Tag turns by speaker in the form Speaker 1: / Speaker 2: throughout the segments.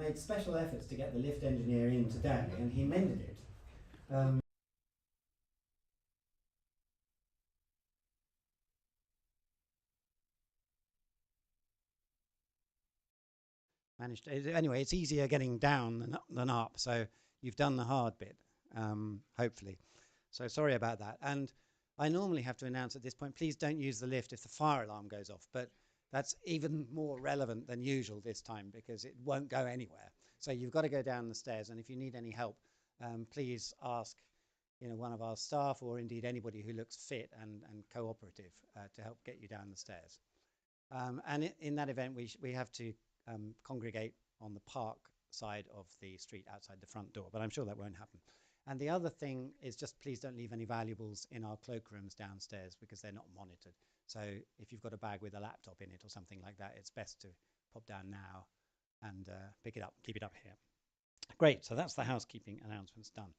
Speaker 1: made special efforts to get the lift engineer in today, and he mended it. Anyway, it's easier getting down than up, so you've done the hard bit, hopefully. So sorry about that. And I normally have to announce at this point, please don't use the lift if the fire alarm goes off, but that's even more relevant than usual this time because it won't go anywhere. So you've got to go down the stairs, and if you need any help, please ask one of our staff or indeed anybody who looks fit and cooperative to help get you down the stairs. And in that event, we have to congregate on the park side of the street outside the front door, but I'm sure that won't happen. And the other thing is just please don't leave any valuables in our cloakrooms downstairs because they're not monitored. So if you've got a bag with a laptop in it or something like that, it's best to pop down now and pick it up, keep it up here. Great, so that's the housekeeping announcements done.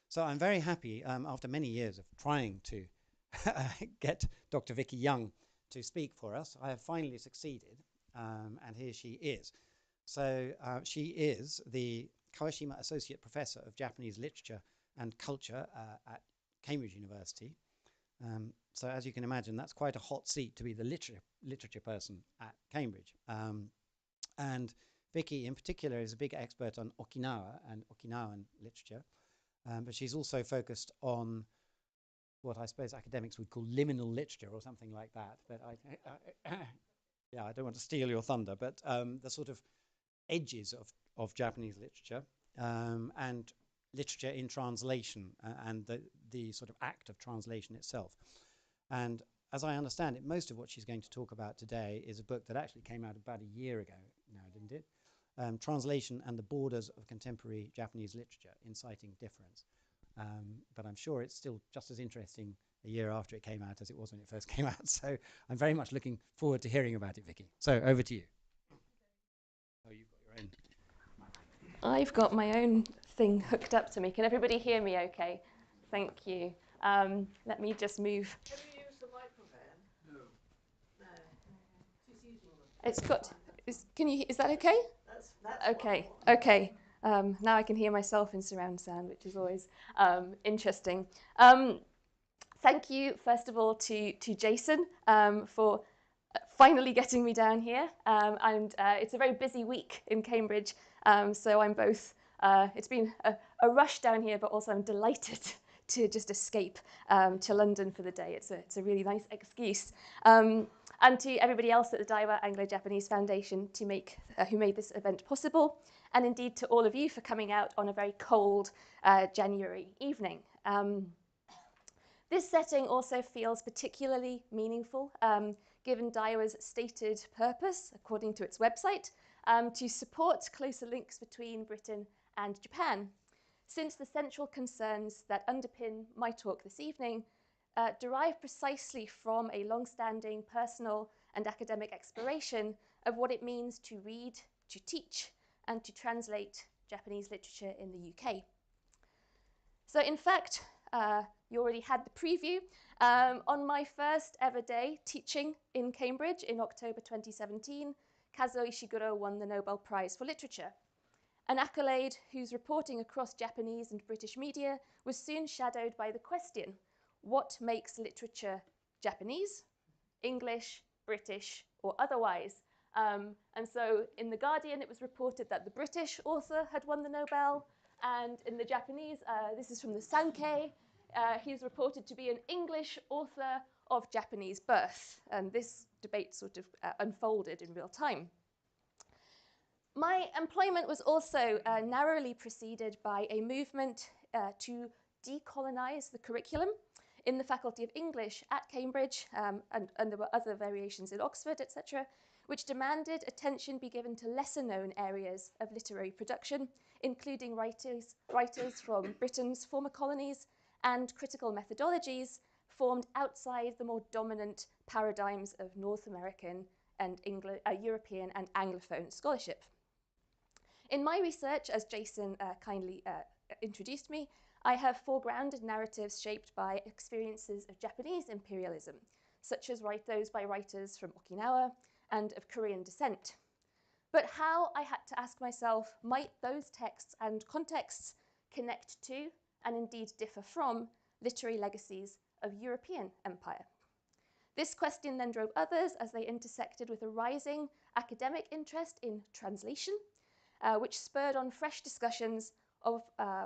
Speaker 1: So I'm very happy after many years of trying to get Dr. Vicky Young to speak for us, I have finally succeeded. And here she is. So she is the Kawashima Associate Professor of Japanese Literature and Culture at Cambridge University. So as you can imagine, that's quite a hot seat to be the literature person at Cambridge. And Vicky in particular is a big expert on Okinawa and Okinawan literature, but she's also focused on what I suppose academics would call liminal literature or something like that. But yeah, I don't want to steal your thunder, but the sort of edges of Japanese literature and literature in translation and the sort of act of translation itself. And as I understand it, most of what she's going to talk about today is a book that actually came out about a year ago now, didn't it? Translation and the Borders of Contemporary Japanese Literature, Inciting Difference. But I'm sure it's still just as interesting a year after it came out as it was when it first came out. So I'm very much looking forward to hearing about it, Vicky. So over to you. Oh, you've got your own.
Speaker 2: I've got my own thing hooked up to me. Can everybody hear me okay? Thank you. Let me just move.
Speaker 3: Can you use the microphone? No. No.
Speaker 2: It's got, is that okay?
Speaker 3: That's
Speaker 2: okay, okay. Now I can hear myself in surround sound, which is always interesting. Thank you, first of all, to Jason for finally getting me down here. And it's a very busy week in Cambridge, so I'm both, it's been a rush down here, but also I'm delighted to just escape to London for the day. It's a really nice excuse. And to everybody else at the Daiwa Anglo-Japanese Foundation who made this event possible, and indeed to all of you for coming out on a very cold January evening. This setting also feels particularly meaningful, given Daiwa's stated purpose, according to its website, to support closer links between Britain and Japan, since the central concerns that underpin my talk this evening derive precisely from a long-standing personal and academic exploration of what it means to read, to teach, and to translate Japanese literature in the UK. So in fact, you already had the preview. On my first ever day teaching in Cambridge in October 2017, Kazuo Ishiguro won the Nobel Prize for Literature, an accolade whose reporting across Japanese and British media was soon shadowed by the question, what makes literature Japanese, English, British, or otherwise? And so in The Guardian, it was reported that the British author had won the Nobel, and in the Japanese, this is from the Sankei, he's reported to be an English author of Japanese birth. And this debate sort of unfolded in real time. My employment was also narrowly preceded by a movement to decolonize the curriculum in the Faculty of English at Cambridge, and there were other variations in Oxford, etc., which demanded attention be given to lesser-known areas of literary production, including writers from Britain's former colonies and critical methodologies formed outside the more dominant paradigms of North American and European and Anglophone scholarship. In my research, as Jason kindly introduced me, I have foregrounded narratives shaped by experiences of Japanese imperialism, such as those by writers from Okinawa and of Korean descent. but how, I had to ask myself, might those texts and contexts connect to, and indeed differ from, literary legacies of European empire? This question then drove others as they intersected with a rising academic interest in translation, which spurred on fresh discussions of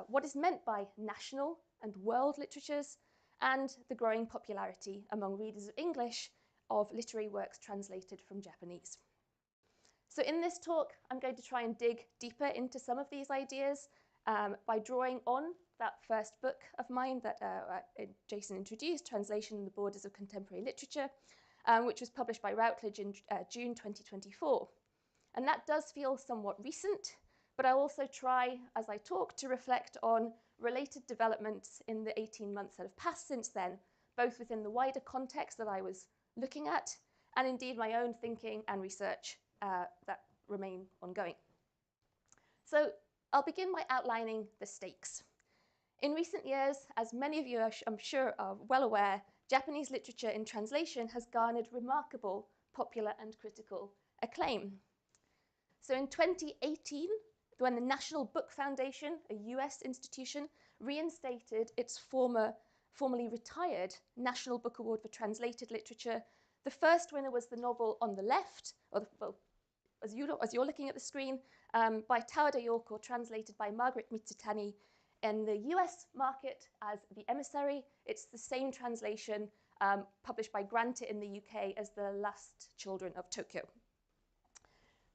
Speaker 2: what is meant by national and world literatures, and the growing popularity among readers of English of literary works translated from Japanese. So in this talk, I'm going to try and dig deeper into some of these ideas by drawing on that first book of mine that Jason introduced, Translation and the Borders of Contemporary Literature, which was published by Routledge in June 2024. And that does feel somewhat recent, but I'll also try, as I talk, to reflect on related developments in the 18 months that have passed since then, both within the wider context that I was looking at, and indeed my own thinking and research that remain ongoing. So I'll begin by outlining the stakes. In recent years, as many of you I'm sure are well aware, Japanese literature in translation has garnered remarkable popular and critical acclaim. So in 2018, when the National Book Foundation, a US institution, reinstated its formerly retired National Book Award for Translated Literature, the first winner was the novel On the Left, as you're looking at the screen, by Tawada Yoko, translated by Margaret Mitsutani. In the US market as The Emissary, it's the same translation published by Granta in the UK as The Last Children of Tokyo.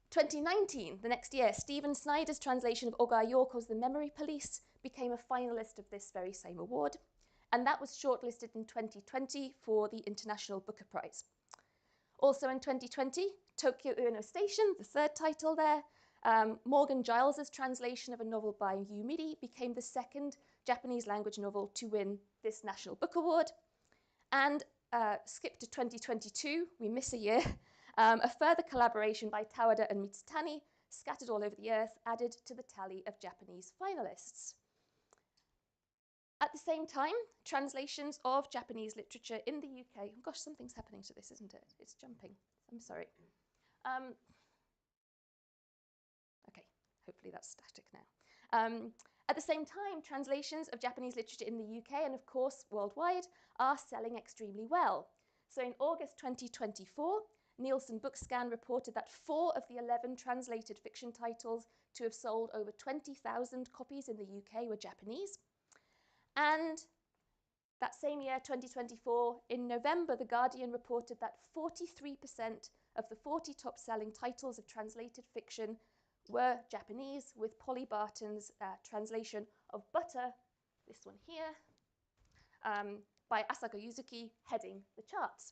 Speaker 2: 2019, the next year, Stephen Snyder's translation of Ogawa Yoko's The Memory Police became a finalist of this very same award, and that was shortlisted in 2020 for the International Booker Prize. Also in 2020, Tokyo Ueno Station, the third title there, Morgan Giles's translation of a novel by Yumiri became the second Japanese language novel to win this National Book Award. And skip to 2022, we miss a year, a further collaboration by Tawada and Mitsutani, scattered all over the earth, added to the tally of Japanese finalists. At the same time, translations of Japanese literature in the UK, oh gosh, something's happening to this, isn't it? It's jumping, I'm sorry. Okay, hopefully that's static now. At the same time, translations of Japanese literature in the UK and of course worldwide are selling extremely well. So in August 2024, Nielsen Bookscan reported that 4 of the 11 translated fiction titles to have sold over 20,000 copies in the UK were Japanese. And that same year, 2024, in November, The Guardian reported that 43% of the 40 top-selling titles of translated fiction were Japanese, with Polly Barton's translation of Butter, this one here, by Asako Yuzuki, heading the charts.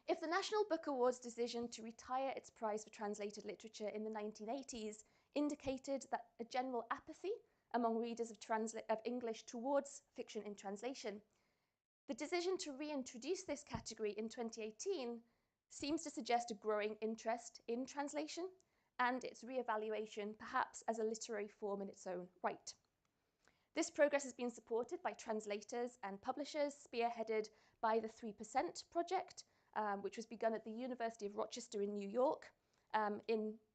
Speaker 2: If the National Book Award's decision to retire its prize for translated literature in the 1980s indicated that a general apathy among readers of English towards fiction in translation, the decision to reintroduce this category in 2018 seems to suggest a growing interest in translation and its re-evaluation, perhaps as a literary form in its own right. This progress has been supported by translators and publishers, spearheaded by the 3% Project, which was begun at the University of Rochester in New York,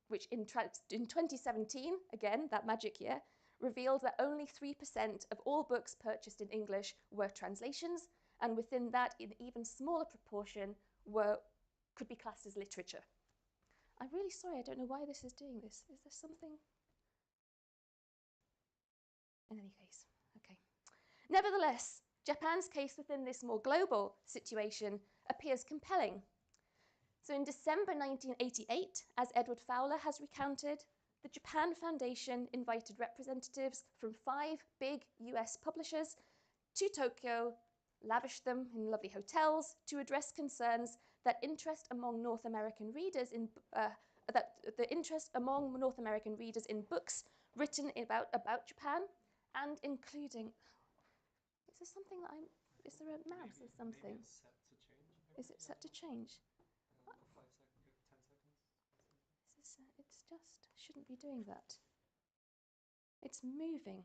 Speaker 2: which in 2017, again, that magic year, revealed that only 3% of all books purchased in English were translations, and within that, an even smaller proportion could be classed as literature. I'm really sorry, I don't know why this is doing this. Is there something? In any case, okay. Nevertheless, Japan's case within this more global situation appears compelling. So in December 1988, as Edward Fowler has recounted, the Japan Foundation invited representatives from 5 big US publishers to Tokyo, lavished them in lovely hotels, to address concerns that interest among North American readers in books written about Japan, and including. Is there something that I'm? Is there a mouse or something? Is it set to change?
Speaker 1: 5 seconds, 10 seconds.
Speaker 2: It's just shouldn't be doing that. It's moving.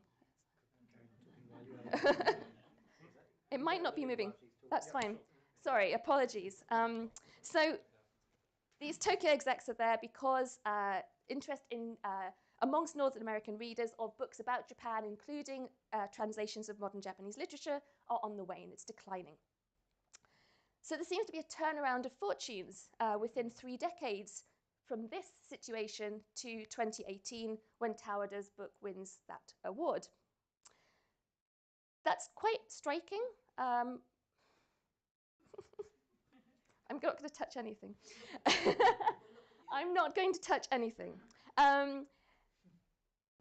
Speaker 2: It might not be moving. That's fine. Sorry, apologies. So These Tokyo execs are there because interest in amongst Northern American readers of books about Japan, including translations of modern Japanese literature, are on the wane. It's declining. So there seems to be a turnaround of fortunes within 3 decades from this situation to 2018, when Tawada's book wins that award. That's quite striking. I'm not going to touch anything. I'm not going to touch anything.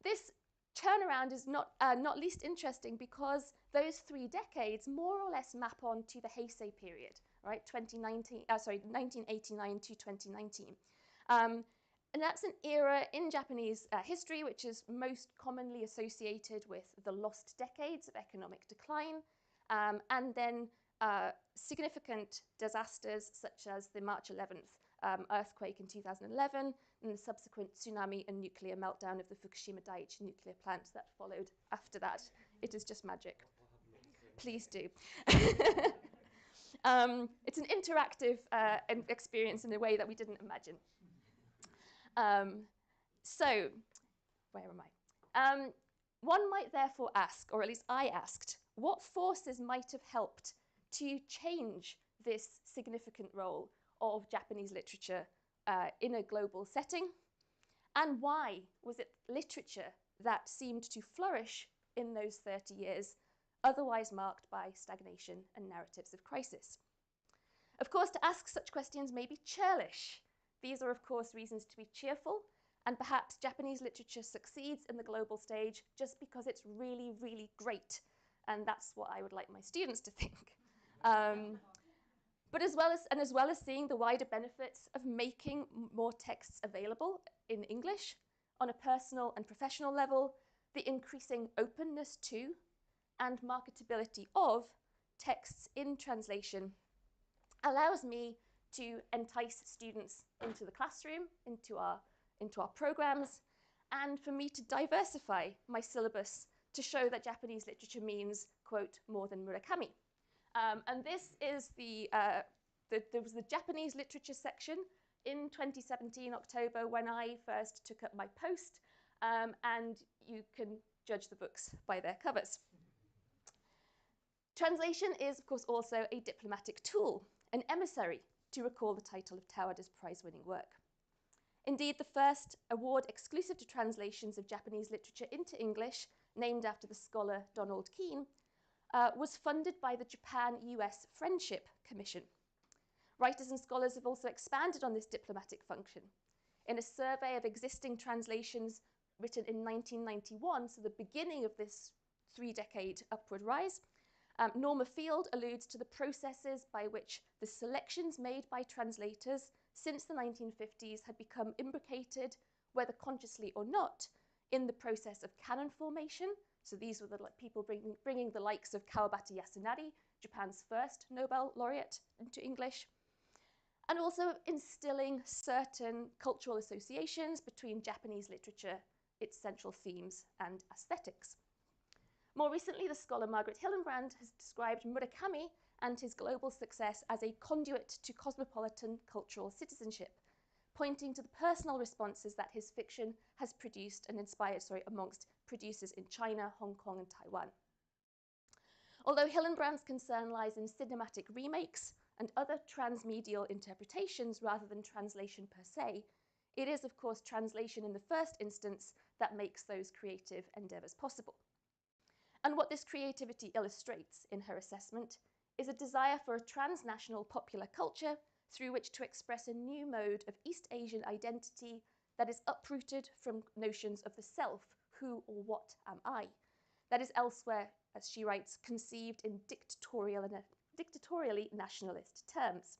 Speaker 2: This turnaround is not least interesting because those 3 decades more or less map onto the Heisei period, right? 1989 to 2019. And that's an era in Japanese history which is most commonly associated with the lost decades of economic decline, and then significant disasters such as the March 11th earthquake in 2011 and the subsequent tsunami and nuclear meltdown of the Fukushima Daiichi nuclear plant that followed after that. It is just magic. Please do. It's an interactive experience in a way that we didn't imagine. So, where am I? One might therefore ask, or at least I asked, what forces might have helped to change this significant role of Japanese literature in a global setting? And why was it literature that seemed to flourish in those 30 years, otherwise marked by stagnation and narratives of crisis? Of course, to ask such questions may be churlish. These are, of course, reasons to be cheerful, and perhaps Japanese literature succeeds in the global stage just because it's really, really great. And that's what I would like my students to think. But as well as seeing the wider benefits of making more texts available in English on a personal and professional level, the increasing openness to and marketability of texts in translation allows me to entice students into the classroom, into our programs, and for me to diversify my syllabus to show that Japanese literature means, quote, more than Murakami. And this is there was the Japanese literature section in 2017, October, when I first took up my post, and you can judge the books by their covers. Translation is, of course, also a diplomatic tool, an emissary, to recall the title of Tawada's prize-winning work. Indeed, the first award exclusive to translations of Japanese literature into English, named after the scholar Donald Keene, was funded by the Japan-US Friendship Commission. Writers and scholars have also expanded on this diplomatic function. In a survey of existing translations written in 1991, so the beginning of this 3-decade upward rise, Norma Field alludes to the processes by which the selections made by translators since the 1950s had become imbricated, whether consciously or not, in the process of canon formation. So these were the people bringing the likes of Kawabata Yasunari, Japan's first Nobel laureate, into English, and also instilling certain cultural associations between Japanese literature, its central themes, and aesthetics. More recently, the scholar Margaret Hillenbrand has described Murakami and his global success as a conduit to cosmopolitan cultural citizenship, pointing to the personal responses that his fiction has produced and inspired, amongst producers in China, Hong Kong, and Taiwan. Although Hillenbrand's concern lies in cinematic remakes and other transmedial interpretations rather than translation per se, it is, of course, translation in the first instance that makes those creative endeavors possible. And what this creativity illustrates in her assessment is a desire for a transnational popular culture through which to express a new mode of East Asian identity that is uprooted from notions of the self, who or what am I, that is elsewhere, as she writes, conceived in dictatorially nationalist terms.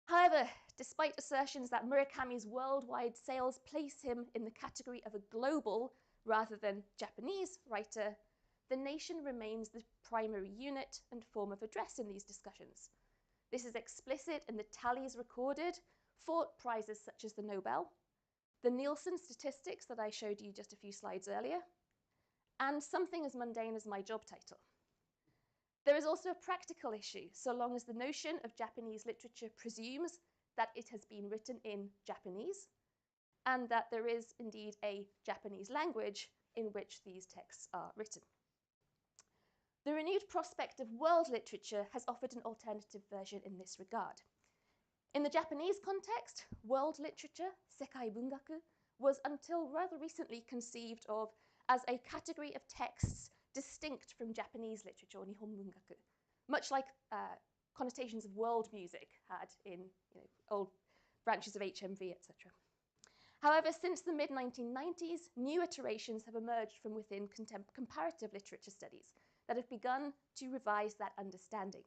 Speaker 2: However, despite assertions that Murakami's worldwide sales place him in the category of a global rather than Japanese writer, the nation remains the primary unit and form of address in these discussions. This is explicit in the tallies recorded for prizes such as the Nobel, the Nielsen statistics that I showed you just a few slides earlier, and something as mundane as my job title. There is also a practical issue, so long as the notion of Japanese literature presumes that it has been written in Japanese, and that there is indeed a Japanese language in which these texts are written. The renewed prospect of world literature has offered an alternative version in this regard. In the Japanese context, world literature, sekai bungaku, was until rather recently conceived of as a category of texts distinct from Japanese literature, or nihon bungaku, much like connotations of world music had in old branches of HMV, etc. However, since the mid-1990s, new iterations have emerged from within comparative literature studies that have begun to revise that understanding.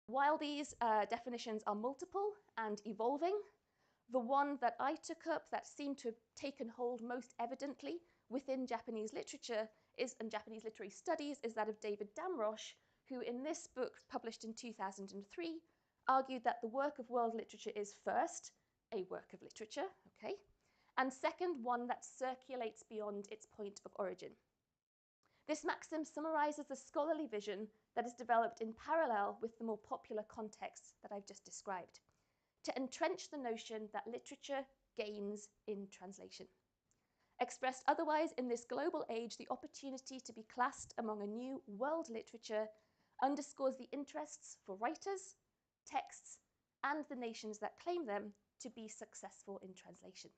Speaker 2: While these definitions are multiple and evolving, the one that I took up that seemed to have taken hold most evidently within Japanese literature and Japanese literary studies is that of David Damrosch, who in this book, published in 2003, argued that the work of world literature is first, a work of literature, okay, and second, one that circulates beyond its point of origin. This maxim summarizes the scholarly vision that is developed in parallel with the more popular contexts that I've just described, to entrench the notion that literature gains in translation. Expressed otherwise, in this global age, the opportunity to be classed among a new world literature underscores the interests for writers, texts, and the nations that claim them to be successful in translation.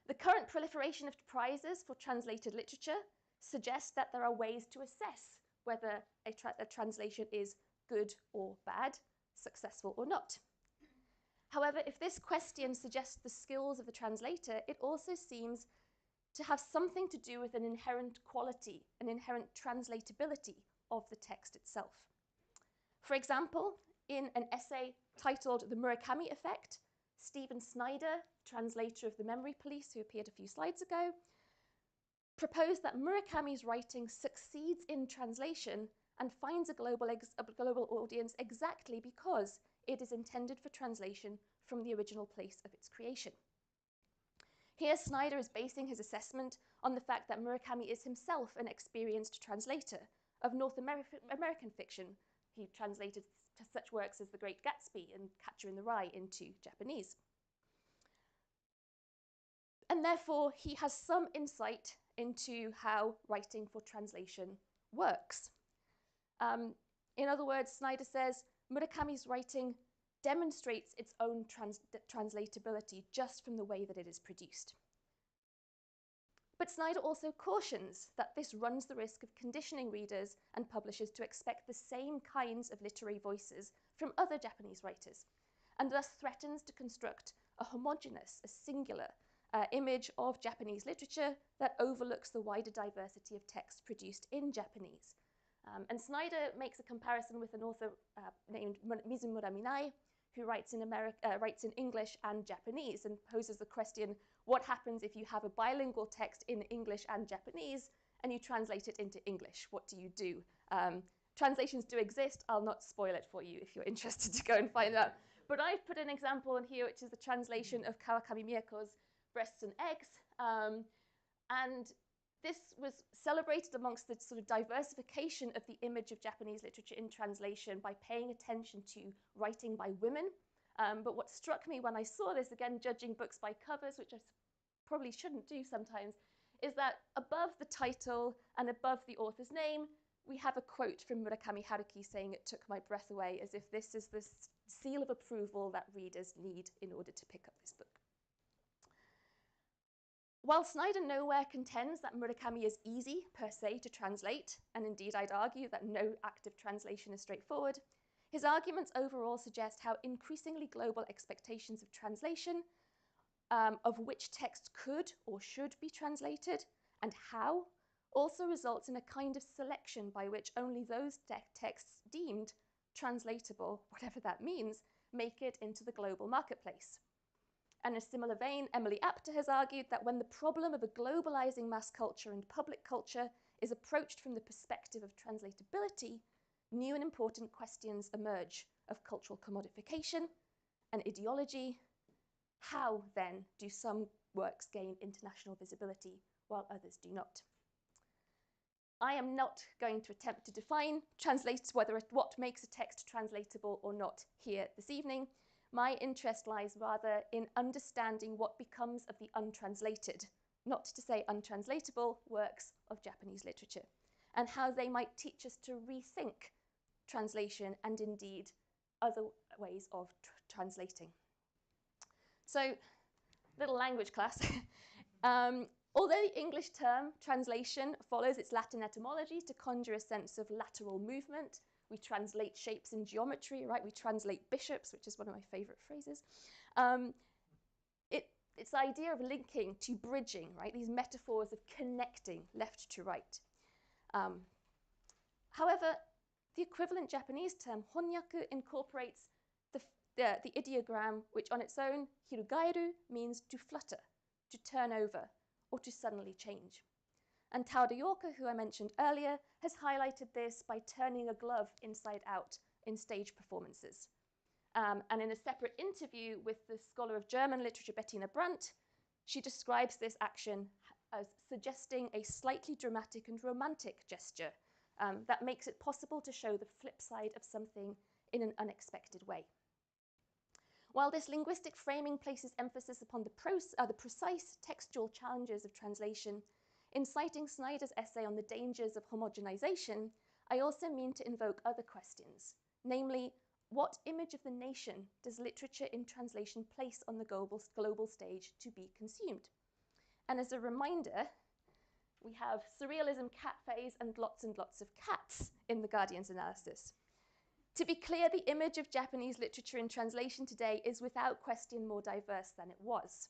Speaker 2: The current proliferation of prizes for translated literature suggests that there are ways to assess whether a translation is good or bad, successful or not. However, if this question suggests the skills of the translator, it also seems to have something to do with an inherent quality, an inherent translatability of the text itself. For example, in an essay titled The Murakami Effect, Stephen Snyder, translator of The Memory Police, who appeared a few slides ago, proposed that Murakami's writing succeeds in translation and finds a global audience exactly because it is intended for translation from the original place of its creation. Here, Snyder is basing his assessment on the fact that Murakami is himself an experienced translator of North American fiction. He translated such works as The Great Gatsby and Catcher in the Rye into Japanese. And therefore, he has some insight into how writing for translation works. In other words, Snyder says, Murakami's writing demonstrates its own translatability just from the way that it is produced. But Snyder also cautions that this runs the risk of conditioning readers and publishers to expect the same kinds of literary voices from other Japanese writers, and thus threatens to construct a homogeneous, a singular image of Japanese literature that overlooks the wider diversity of texts produced in Japanese. And Snyder makes a comparison with an author named Mizumura Minai, who writes in English and Japanese, and poses the question, what happens if you have a bilingual text in English and Japanese, and you translate it into English? What do you do? Translations do exist. I'll not spoil it for you if you're interested to go and find out. But I've put an example in here, which is the translation of Kawakami Miyako's Breasts and Eggs. And this was celebrated amongst the sort of diversification of the image of Japanese literature in translation by paying attention to writing by women. But what struck me when I saw this, again, judging books by covers, which I probably shouldn't do sometimes, is that above the title and above the author's name, we have a quote from Murakami Haruki saying, "It took my breath away," as if this is the seal of approval that readers need in order to pick up this book. While Snyder nowhere contends that Murakami is easy per se to translate, and indeed I'd argue that no active translation is straightforward, his arguments overall suggest how increasingly global expectations of translation, of which text could or should be translated, and how, also results in a kind of selection by which only those texts deemed translatable, whatever that means, make it into the global marketplace. And in a similar vein, Emily Apter has argued that when the problem of a globalizing mass culture and public culture is approached from the perspective of translatability, new and important questions emerge of cultural commodification and ideology. How, then, do some works gain international visibility while others do not? I am not going to attempt to define what makes a text translatable or not here this evening. My interest lies rather in understanding what becomes of the untranslated, not to say untranslatable, works of Japanese literature, and how they might teach us to rethink translation and indeed other ways of translating. So, little language class. Although the English term translation follows its Latin etymology to conjure a sense of lateral movement, we translate shapes in geometry, right? We translate bishops, which is one of my favorite phrases. It's the idea of linking to bridging, right? These metaphors of connecting left to right. However, the equivalent Japanese term honnyaku incorporates the ideogram, which on its own, hirugaeru, means to flutter, to turn over, or to suddenly change. And Tauda Yorker, who I mentioned earlier, has highlighted this by turning a glove inside out in stage performances. And in a separate interview with the scholar of German literature, Bettina Brandt, she describes this action as suggesting a slightly dramatic and romantic gesture that makes it possible to show the flip side of something in an unexpected way. While this linguistic framing places emphasis upon the precise textual challenges of translation, in citing Snyder's essay on the dangers of homogenization, I also mean to invoke other questions, namely, what image of the nation does literature in translation place on the global stage to be consumed? And as a reminder, we have surrealism, cat phase, and lots of cats in the Guardian's analysis. To be clear, the image of Japanese literature in translation today is without question more diverse than it was.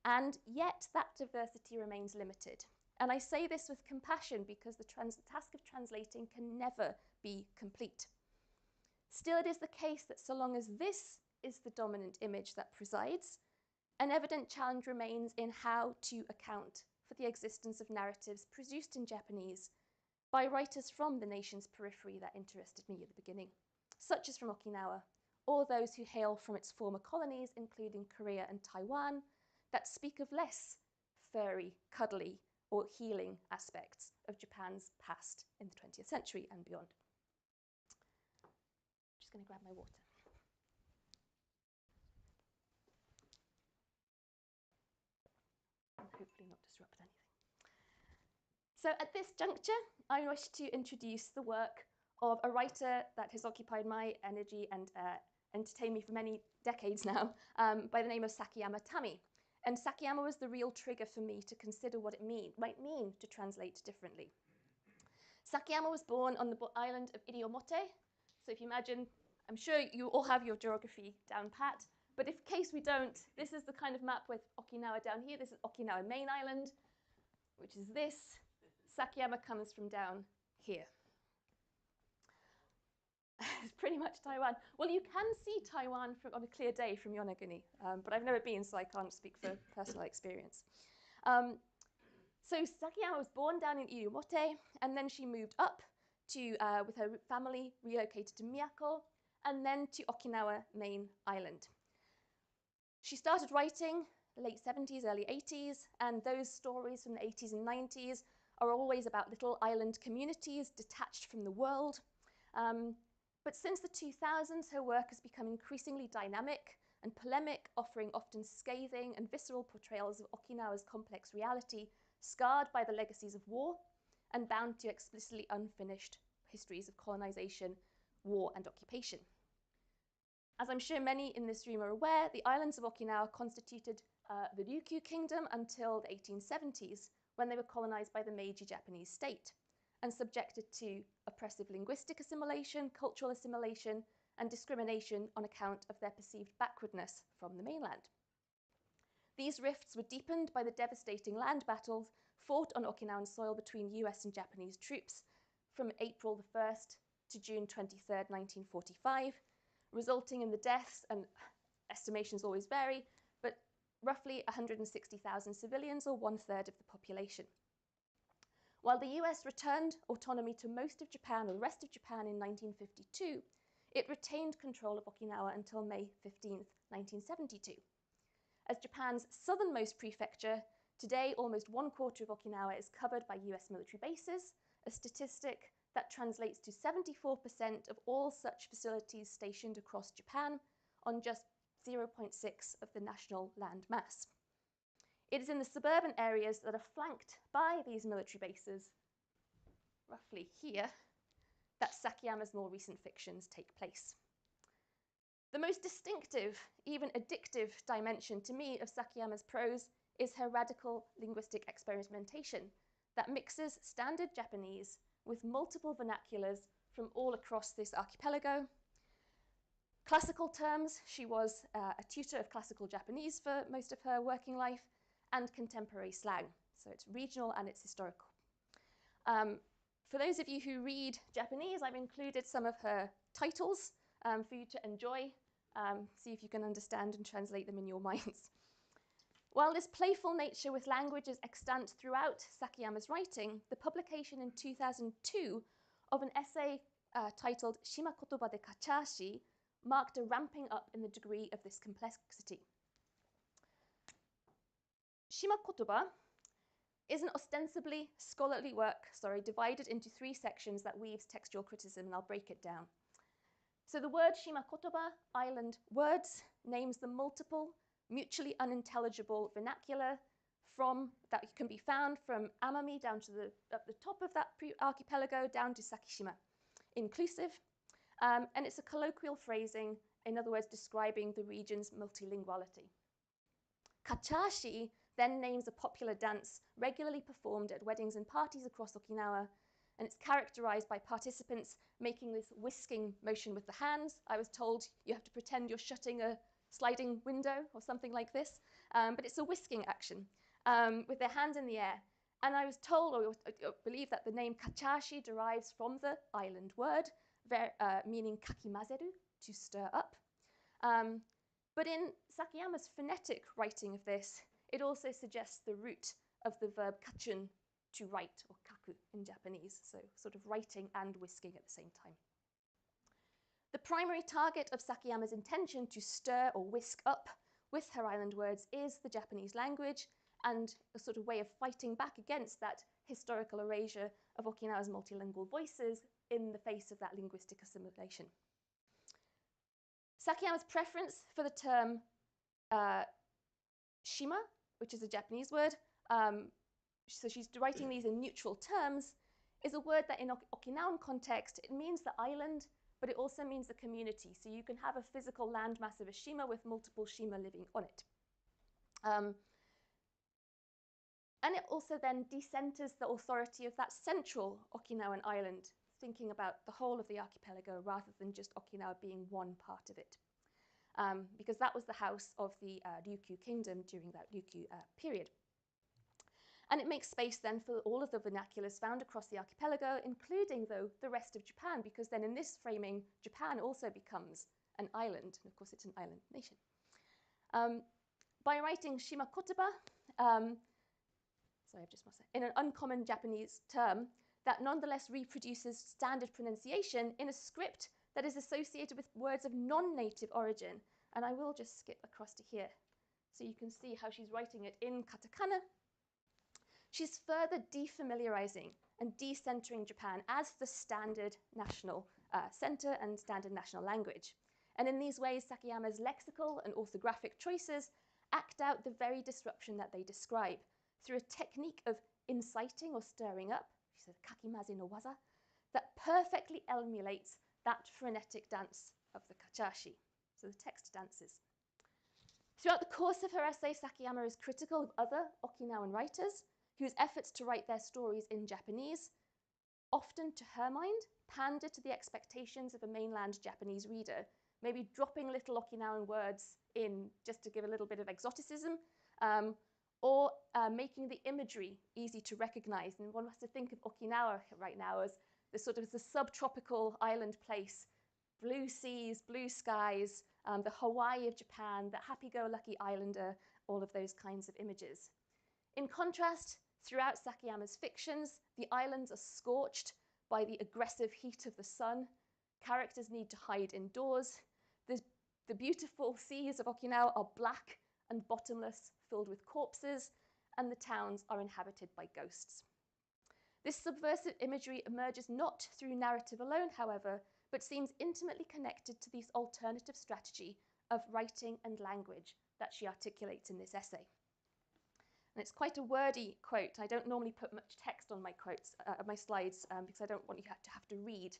Speaker 2: And yet that diversity remains limited. And I say this with compassion because the task of translating can never be complete. Still, it is the case that so long as this is the dominant image that presides, an evident challenge remains in how to account for the existence of narratives produced in Japanese by writers from the nation's periphery that interested me at the beginning, such as from Okinawa, or those who hail from its former colonies, including Korea and Taiwan, that speak of less furry, cuddly, or healing aspects of Japan's past in the 20th century and beyond. I'm just going to grab my water. And hopefully not disrupt anything. So at this juncture, I wish to introduce the work of a writer that has occupied my energy and entertained me for many decades now, by the name of Sakiyama Tami. And Sakiyama was the real trigger for me to consider what it might mean to translate differently. Sakiyama was born on the island of Iriomote. So if you imagine, I'm sure you all have your geography down pat, but in case we don't, this is the kind of map with Okinawa down here. This is Okinawa main island, which is this. Sakiyama comes from down here. It's pretty much Taiwan. Well, you can see Taiwan on a clear day from Yonaguni, but I've never been, so I can't speak for personal experience. So Sakiyama was born down in Iriomote, and then she moved up to, with her family, relocated to Miyako, and then to Okinawa main island. She started writing late 70s, early 80s, and those stories from the 80s and 90s are always about little island communities detached from the world. But since the 2000s, her work has become increasingly dynamic and polemic, offering often scathing and visceral portrayals of Okinawa's complex reality, scarred by the legacies of war and bound to explicitly unfinished histories of colonization, war, and occupation. As I'm sure many in this room are aware, the islands of Okinawa constituted the Ryukyu Kingdom until the 1870s, when they were colonized by the Meiji Japanese state and subjected to oppressive linguistic assimilation, cultural assimilation, and discrimination on account of their perceived backwardness from the mainland. These rifts were deepened by the devastating land battles fought on Okinawan soil between US and Japanese troops from April the 1st to June 23rd, 1945, resulting in the deaths, and estimations always vary, but roughly 160,000 civilians, or 1/3 of the population. While the US returned autonomy to most of Japan, or the rest of Japan, in 1952, it retained control of Okinawa until May 15th, 1972. As Japan's southernmost prefecture, today almost 1/4 of Okinawa is covered by US military bases, a statistic that translates to 74% of all such facilities stationed across Japan on just 0.6 of the national land mass. It is in the suburban areas that are flanked by these military bases, roughly here, that Sakayama's more recent fictions take place. The most distinctive, even addictive dimension to me of Sakayama's prose is her radical linguistic experimentation that mixes standard Japanese with multiple vernaculars from all across this archipelago. Classical terms, she was a tutor of classical Japanese for most of her working life, and contemporary slang. So it's regional and it's historical. For those of you who read Japanese, I've included some of her titles for you to enjoy. See if you can understand and translate them in your minds. While this playful nature with language is extant throughout Sakayama's writing, the publication in 2002 of an essay titled Shima Kotoba de Kachashi marked a ramping up in the degree of this complexity. Shima Kotoba is an ostensibly scholarly work, divided into 3 sections that weaves textual criticism, and I'll break it down. So the word Shima Kotoba, island words, names the multiple, mutually unintelligible vernacular that can be found from Amami down to the top of that archipelago down to Sakishima, inclusive. And it's a colloquial phrasing, in other words, describing the region's multilinguality. Kachashi then names a popular dance regularly performed at weddings and parties across Okinawa, and it's characterized by participants making this whisking motion with the hands. I was told you have to pretend you're shutting a sliding window or something like this, but it's a whisking action with their hands in the air. And I was told, or believe, that the name Kachashi derives from the island word, meaning kakimazeru, to stir up. But in Sakayama's phonetic writing of this, it also suggests the root of the verb kachun, to write, or kaku in Japanese, so sort of writing and whisking at the same time. The primary target of Sakayama's intention to stir or whisk up with her island words is the Japanese language, and a sort of way of fighting back against that historical erasure of Okinawa's multilingual voices in the face of that linguistic assimilation. Sakayama's preference for the term shima, which is a Japanese word, so she's writing these in neutral terms, is a word that in Okinawan context, it means the island, but it also means the community. So you can have a physical landmass of a shima with multiple shima living on it. And it also then decenters the authority of that central Okinawan island, thinking about the whole of the archipelago rather than just Okinawa being one part of it. Because that was the house of the Ryukyu kingdom during that Ryukyu period. And it makes space then for all of the vernaculars found across the archipelago, including, though, the rest of Japan, because then in this framing, Japan also becomes an island, and of course it's an island nation. By writing Shima Kotoba, in an uncommon Japanese term that nonetheless reproduces standard pronunciation in a script that is associated with words of non-native origin. And I will just skip across to here so you can see how she's writing it in katakana. She's further defamiliarizing and decentering Japan as the standard national center and standard national language. And in these ways, Sakayama's lexical and orthographic choices act out the very disruption that they describe through a technique of inciting or stirring up, she said kakimaze no waza, that perfectly emulates that frenetic dance of the kachashi, so the text dances. Throughout the course of her essay, Sakayama is critical of other Okinawan writers whose efforts to write their stories in Japanese, often to her mind, pander to the expectations of a mainland Japanese reader, maybe dropping little Okinawan words in just to give a little bit of exoticism, or making the imagery easy to recognize. And one has to think of Okinawa right now as the sort of the subtropical island place, blue seas, blue skies, the Hawaii of Japan, the happy-go-lucky islander, all of those kinds of images. In contrast, throughout Sakayama's fictions, the islands are scorched by the aggressive heat of the sun. Characters need to hide indoors. The beautiful seas of Okinawa are black and bottomless, filled with corpses, and the towns are inhabited by ghosts. This subversive imagery emerges not through narrative alone, however, but seems intimately connected to this alternative strategy of writing and language that she articulates in this essay. And it's quite a wordy quote. I don't normally put much text on my quotes, my slides, because I don't want you to have to read.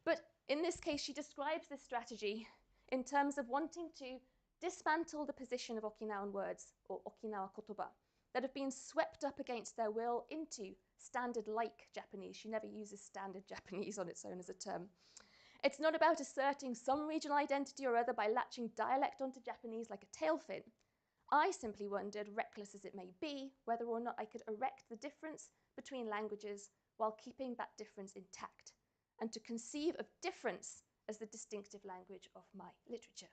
Speaker 2: But in this case, she describes this strategy in terms of wanting to dismantle the position of Okinawan words, or Okinawa kotoba, that have been swept up against their will into standard-like Japanese. She never uses standard Japanese on its own as a term. It's not about asserting some regional identity or other by latching dialect onto Japanese like a tailfin. I simply wondered, reckless as it may be, whether or not I could erect the difference between languages while keeping that difference intact, and to conceive of difference as the distinctive language of my literature.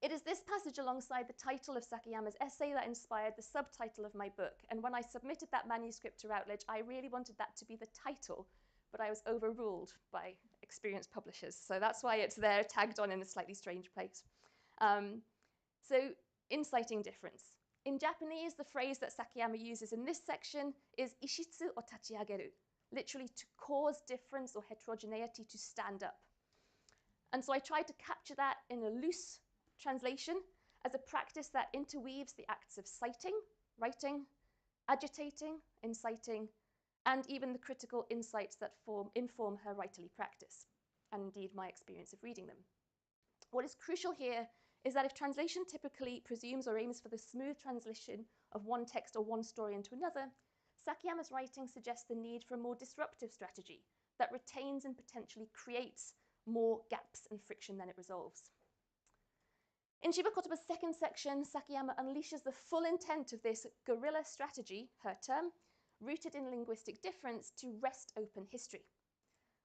Speaker 2: It is this passage alongside the title of Sakayama's essay that inspired the subtitle of my book, and when I submitted that manuscript to Routledge, I really wanted that to be the title, but I was overruled by experienced publishers, so that's why it's there tagged on in a slightly strange place. So, inciting difference. In Japanese, the phrase that Sakayama uses in this section is ishitsu o tachiageru, literally to cause difference or heterogeneity to stand up. And so I tried to capture that in a loose translation as a practice that interweaves the acts of citing, writing, agitating, inciting, and even the critical insights that inform her writerly practice, and indeed my experience of reading them. What is crucial here is that if translation typically presumes or aims for the smooth translation of one text or one story into another, Sakayama's writing suggests the need for a more disruptive strategy that retains and potentially creates more gaps and friction than it resolves. In Shiba Kotoba's second section, Sakayama unleashes the full intent of this guerrilla strategy, her term, rooted in linguistic difference, to wrest open history.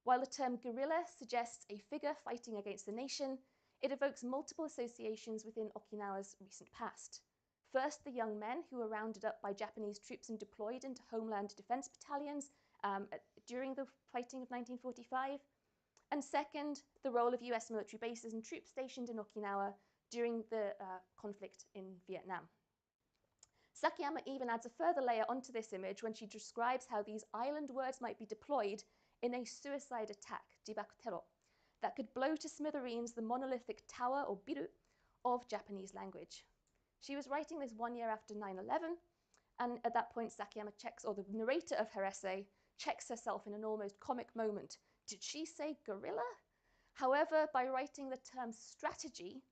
Speaker 2: While the term guerrilla suggests a figure fighting against the nation, it evokes multiple associations within Okinawa's recent past. First, the young men who were rounded up by Japanese troops and deployed into homeland defense battalions during the fighting of 1945. And second, the role of US military bases and troops stationed in Okinawa during the conflict in Vietnam. Sakayama even adds a further layer onto this image when she describes how these island words might be deployed in a suicide attack, jibaku tero, that could blow to smithereens the monolithic tower or biru of Japanese language. She was writing this 1 year after 9/11, and at that point Sakayama checks, or the narrator of her essay, checks herself in an almost comic moment. Did she say guerrilla? However, by writing the term strategy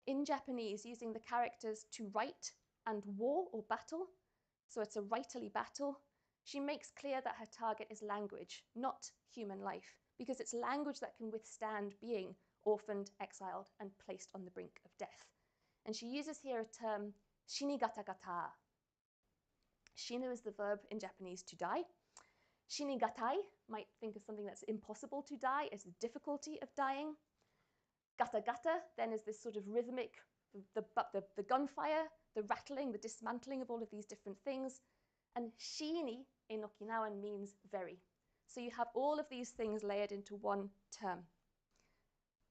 Speaker 2: in Japanese using the characters to write and war or battle, so it's a writerly battle, she makes clear that her target is language, not human life, because it's language that can withstand being orphaned, exiled, and placed on the brink of death. And she uses here a term, shinigatagata. Shinu is the verb in Japanese to die. Shinigatai might think of something that's impossible to die as the difficulty of dying. Gata gata then is this sort of rhythmic, the gunfire, the rattling, the dismantling of all of these different things. And shini in Okinawan means very. So you have all of these things layered into one term.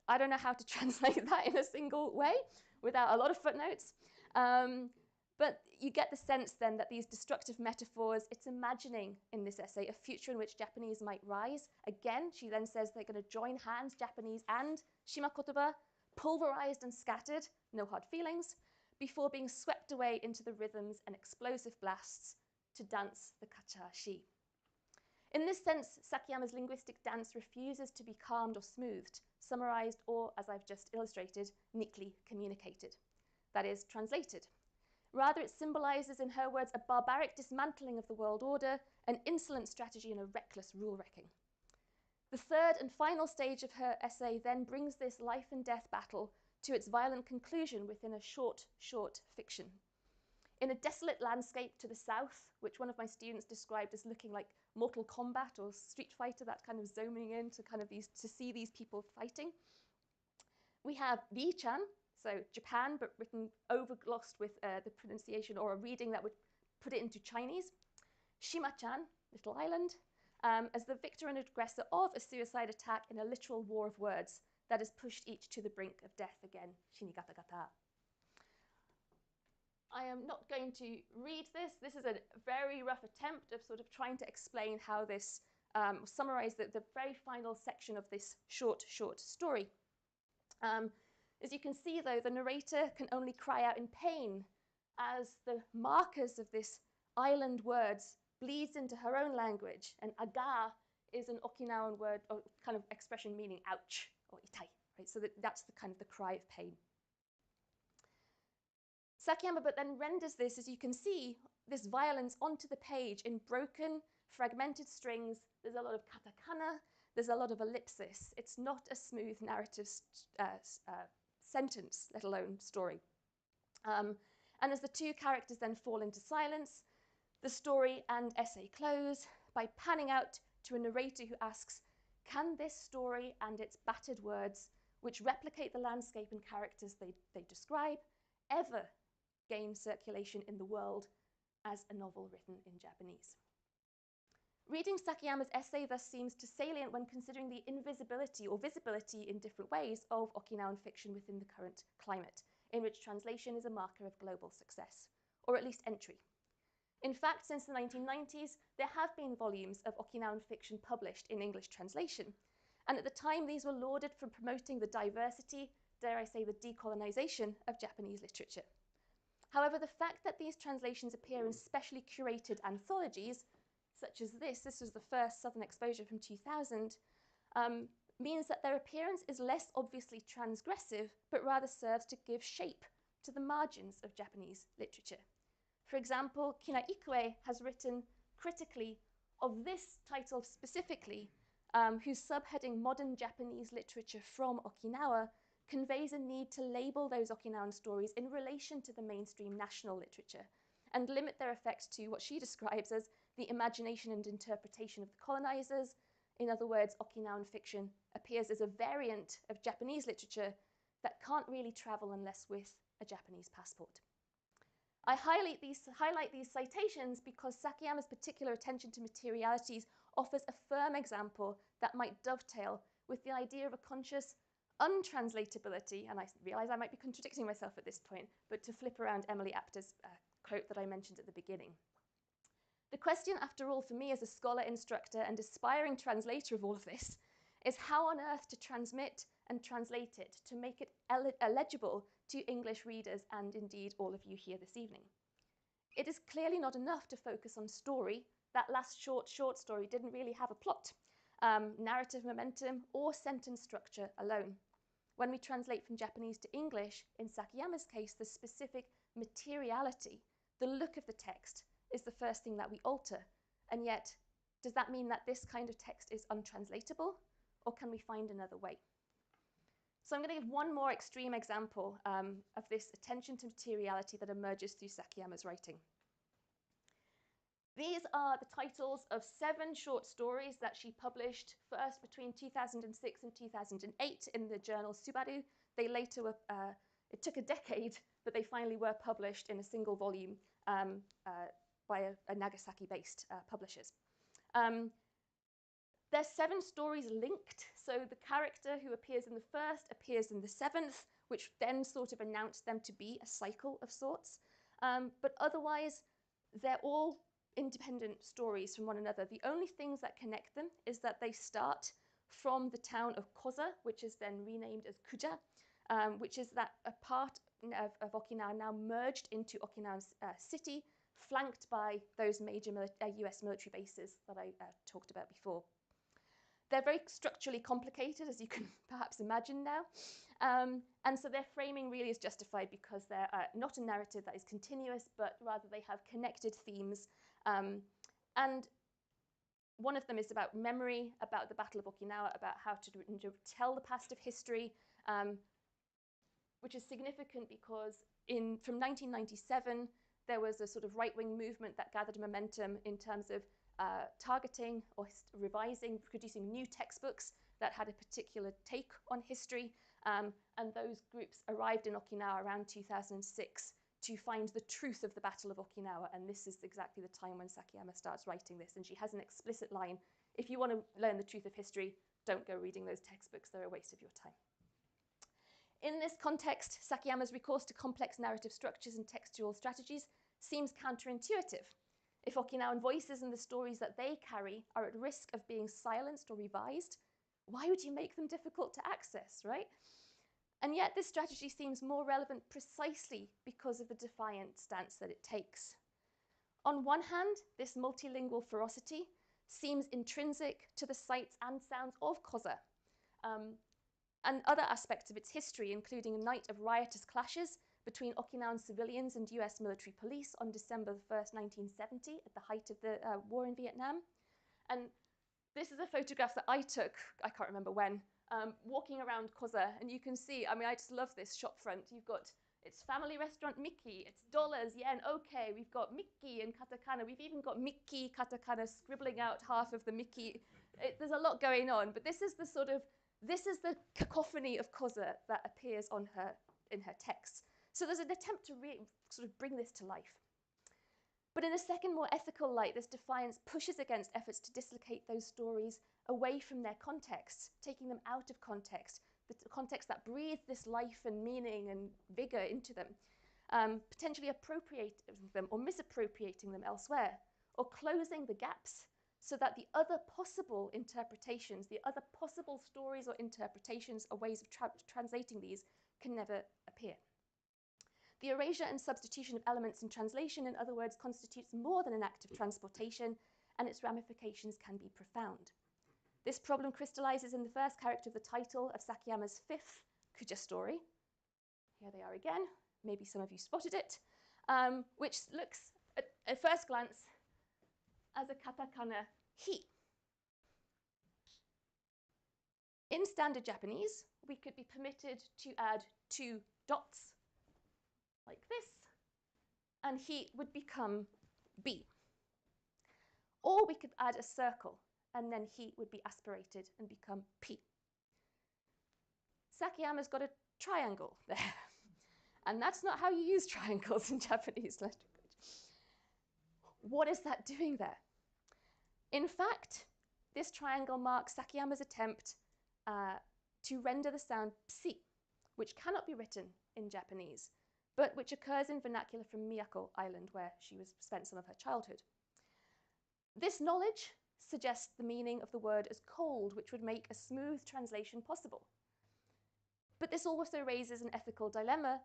Speaker 2: I don't know how to translate that in a single way without a lot of footnotes. But you get the sense then that these destructive metaphors, it's imagining in this essay a future in which Japanese might rise. Again, she then says they're going to join hands, Japanese and Shima Kotoba, pulverized and scattered, no hard feelings, before being swept away into the rhythms and explosive blasts to dance the kachashi. In this sense, Sakayama's linguistic dance refuses to be calmed or smoothed, summarized, or, as I've just illustrated, neatly communicated. That is, translated. Rather, it symbolizes, in her words, a barbaric dismantling of the world order, an insolent strategy, and a reckless rule-wrecking. The third and final stage of her essay then brings this life and death battle to its violent conclusion within a short fiction. In a desolate landscape to the south, which one of my students described as looking like Mortal Kombat or Street Fighter, that kind of zooming in to kind of to see these people fighting, we have Ri-chan, so Japan, but written overglossed with the pronunciation or a reading that would put it into Chinese. Shima-chan, Little Island, as the victor and aggressor of a suicide attack in a literal war of words that has pushed each to the brink of death again, shinigata-gata. I am not going to read this. This is a very rough attempt of sort of trying to explain how this, summarize the very final section of this short story. As you can see, though, the narrator can only cry out in pain as the markers of this island words bleeds into her own language. And aga is an Okinawan word or kind of expression meaning ouch or itai, right? So that's the kind of the cry of pain. Sakiyama but then renders this, as you can see, this violence onto the page in broken, fragmented strings. There's a lot of katakana, there's a lot of ellipsis. It's not a smooth narrative sentence, let alone story. And as the two characters then fall into silence, the story and essay close by panning out to a narrator who asks, can this story and its battered words, which replicate the landscape and characters they describe, ever gain circulation in the world as a novel written in Japanese? Reading Sakiyama's essay thus seems too salient when considering the invisibility or visibility in different ways of Okinawan fiction within the current climate, in which translation is a marker of global success, or at least entry. In fact, since the 1990s, there have been volumes of Okinawan fiction published in English translation, and at the time these were lauded for promoting the diversity, dare I say the decolonisation of Japanese literature. However, the fact that these translations appear in specially curated anthologies, such as this was the first Southern exposure from 2000, means that their appearance is less obviously transgressive, but rather serves to give shape to the margins of Japanese literature. For example, Kina Ikue has written critically of this title specifically, whose subheading Modern Japanese Literature from Okinawa conveys a need to label those Okinawan stories in relation to the mainstream national literature and limit their effect to what she describes as the imagination and interpretation of the colonizers. In other words, Okinawan fiction appears as a variant of Japanese literature that can't really travel unless with a Japanese passport. I highlight these citations because Sakiyama's particular attention to materialities offers a firm example that might dovetail with the idea of a conscious untranslatability, and I realize I might be contradicting myself at this point, but to flip around Emily Apter's quote that I mentioned at the beginning. The question, after all, for me as a scholar, instructor, and aspiring translator of all of this, is how on earth to transmit and translate it to make it legible to English readers and indeed all of you here this evening. It is clearly not enough to focus on story. That last short story didn't really have a plot, narrative momentum, or sentence structure alone. When we translate from Japanese to English, in Sakiyama's case, the specific materiality, the look of the text, is the first thing that we alter. And yet, does that mean that this kind of text is untranslatable, or can we find another way? So I'm going to give one more extreme example of this attention to materiality that emerges through Sakiyama's writing. These are the titles of 7 short stories that she published first between 2006 and 2008 in the journal Subaru. They later were, it took a decade, but they finally were published in a single volume by a Nagasaki-based publishers. There's 7 stories linked, so the character who appears in the first appears in the 7th, which then sort of announced them to be a cycle of sorts. But otherwise, they're all independent stories from one another. The only things that connect them is that they start from the town of Koza, which is then renamed as Kuja, which is that a part of Okinawa now merged into Okinawa city, flanked by those major US military bases that I talked about before. They're very structurally complicated, as you can perhaps imagine now. And so their framing really is justified because they're not a narrative that is continuous, but rather they have connected themes. And one of them is about memory, about the Battle of Okinawa, about how to tell the past of history, which is significant because from 1997, there was a sort of right-wing movement that gathered momentum in terms of targeting or revising, producing new textbooks that had a particular take on history. And those groups arrived in Okinawa around 2006 to find the truth of the Battle of Okinawa. And this is exactly the time when Sakiyama starts writing this. And she has an explicit line: if you want to learn the truth of history, don't go reading those textbooks, they're a waste of your time. In this context, Sakayama's recourse to complex narrative structures and textual strategies seems counterintuitive. If Okinawan voices and the stories that they carry are at risk of being silenced or revised, why would you make them difficult to access, right? And yet this strategy seems more relevant precisely because of the defiant stance that it takes. On one hand, this multilingual ferocity seems intrinsic to the sights and sounds of Koza, and other aspects of its history, including a night of riotous clashes between Okinawan civilians and US military police on December 1st, 1970, at the height of the war in Vietnam. And this is a photograph that I took, I can't remember when, walking around Koza, and you can see, I mean, I just love this shop front. You've got, it's family restaurant Mickey, it's dollars, yen, okay, we've got Mickey in katakana, we've even got Mickey katakana scribbling out half of the Mickey. There's a lot going on, but this is the sort of, this is the cacophony of Koza that appears in her texts. So there's an attempt to sort of bring this to life. But in a second, more ethical light, this defiance pushes against efforts to dislocate those stories away from their context, taking them out of context, the context that breathes this life and meaning and vigor into them, potentially appropriating them or misappropriating them elsewhere, or closing the gaps so that the other possible interpretations, the other possible stories or interpretations or ways of translating these can never appear. The erasure and substitution of elements in translation, in other words, constitutes more than an act of transportation, and its ramifications can be profound. This problem crystallizes in the first character of the title of Sakayama's fifth Kuja story. Here they are again. Maybe some of you spotted it, which looks at first glance as a katakana hi. In standard Japanese, we could be permitted to add 2 dots like this, and hi would become b. Or we could add a circle, and then hi would be aspirated and become p. Sakayama's got a triangle there, and that's not how you use triangles in Japanese language. What is that doing there? In fact, this triangle marks Sakayama's attempt to render the sound psi, which cannot be written in Japanese, but which occurs in vernacular from Miyako Island, where she spent some of her childhood. This knowledge suggests the meaning of the word as cold, which would make a smooth translation possible. But this also raises an ethical dilemma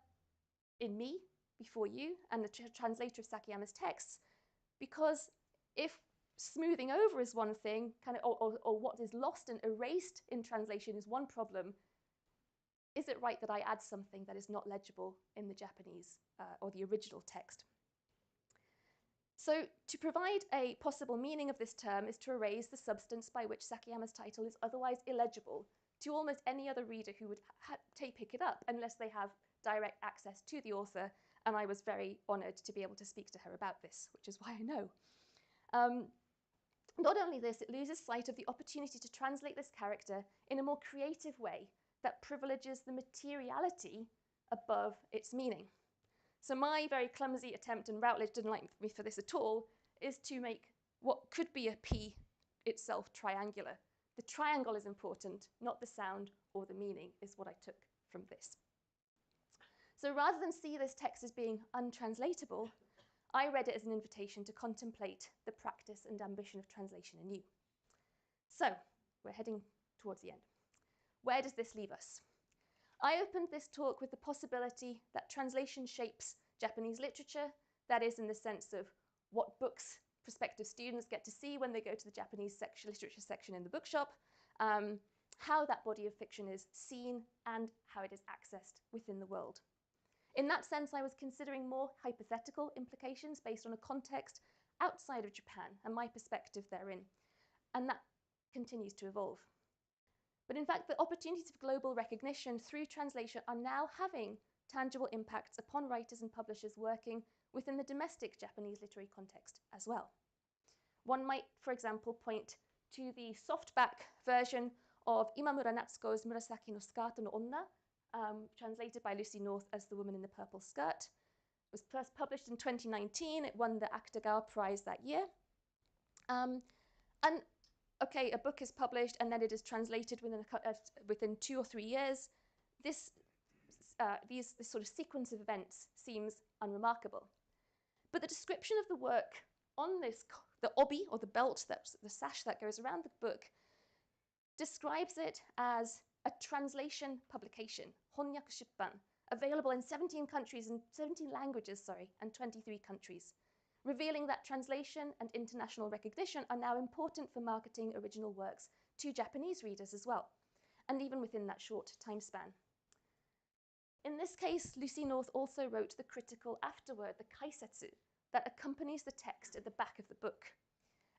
Speaker 2: in me, before you, and the translator of Sakayama's texts, because if smoothing over is one thing, or what is lost and erased in translation is one problem, is it right that I add something that is not legible in the Japanese or the original text? So to provide a possible meaning of this term is to erase the substance by which Sakayama's title is otherwise illegible to almost any other reader who would pick it up unless they have direct access to the author, and I was very honoured to be able to speak to her about this, which is why I know. Not only this, it loses sight of the opportunity to translate this character in a more creative way that privileges the materiality above its meaning. So my very clumsy attempt, and Routledge didn't like me for this at all, is to make what could be a P itself triangular. The triangle is important, not the sound or the meaning, is what I took from this. So rather than see this text as being untranslatable, I read it as an invitation to contemplate the practice and ambition of translation anew. So we're heading towards the end. Where does this leave us? I opened this talk with the possibility that translation shapes Japanese literature, that is in the sense of what books prospective students get to see when they go to the Japanese literature section in the bookshop, how that body of fiction is seen, and how it is accessed within the world. In that sense, I was considering more hypothetical implications based on a context outside of Japan and my perspective therein, and that continues to evolve. But in fact, the opportunities of global recognition through translation are now having tangible impacts upon writers and publishers working within the domestic Japanese literary context as well. One might, for example, point to the softback version of Imamura Natsuko's Murasaki no Skata no Onna, translated by Lucy North as The Woman in the Purple Skirt. It was first published in 2019. It won the Akutagawa Prize that year. And okay, a book is published and then it is translated within 2 or 3 years. This this sort of sequence of events seems unremarkable. But the description of the work on the obi, or the belt, that's the sash that goes around the book, describes it as a translation publication, honyaku shippan, available in 17 countries and 17 languages, and 23 countries, revealing that translation and international recognition are now important for marketing original works to Japanese readers as well, and even within that short time span. In this case, Lucy North also wrote the critical afterword, the kaisetsu, that accompanies the text at the back of the book.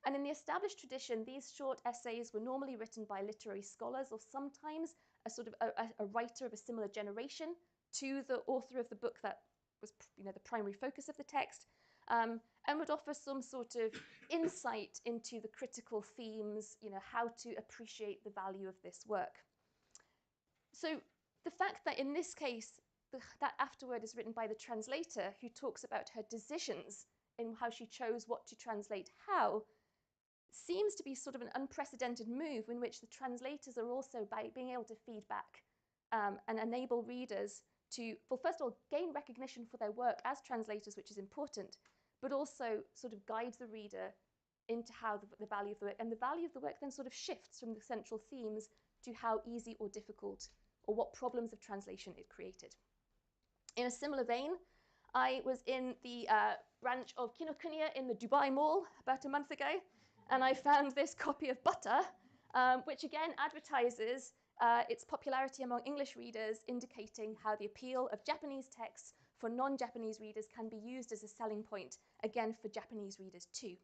Speaker 2: And in the established tradition, these short essays were normally written by literary scholars, or sometimes a writer of a similar generation to the author of the book that was the primary focus of the text, and would offer some sort of insight into the critical themes, how to appreciate the value of this work. So the fact that in this case, that afterword is written by the translator, who talks about her decisions in how she chose what to translate how, seems to be sort of an unprecedented move in which the translators are also being able to feed back and enable readers to, well, first of all, gain recognition for their work as translators, which is important, but also sort of guides the reader into how the value of the work, and the value of the work then sort of shifts from the central themes to how easy or difficult, or what problems of translation it created. In a similar vein, I was in the branch of Kinokuniya in the Dubai Mall about a month ago, and I found this copy of Butter, which again advertises its popularity among English readers, indicating how the appeal of Japanese texts for non-Japanese readers can be used as a selling point, again for Japanese readers too.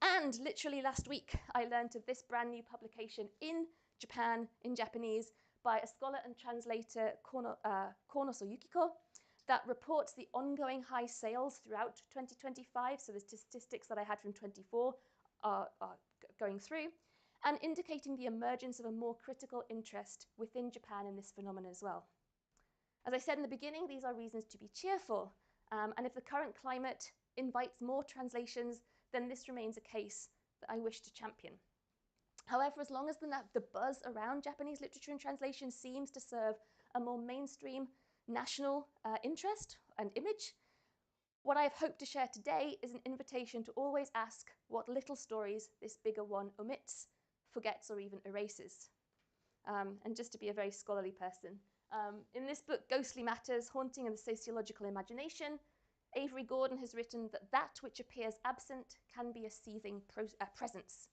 Speaker 2: And literally last week, I learned of this brand new publication in Japan, in Japanese, by a scholar and translator, Konoso Yukiko, that reports the ongoing high sales throughout 2025. So the statistics that I had from 24 are going through, and indicating the emergence of a more critical interest within Japan in this phenomenon as well. As I said in the beginning, these are reasons to be cheerful. And if the current climate invites more translations, then this remains a case that I wish to champion. However, as long as the buzz around Japanese literature and translation seems to serve a more mainstream national interest and image, what I have hoped to share today is an invitation to always ask what little stories this bigger one omits, forgets, or even erases. And just to be a very scholarly person, in this book, Ghostly Matters, Haunting and the Sociological Imagination, Avery Gordon has written that that which appears absent can be a seething presence.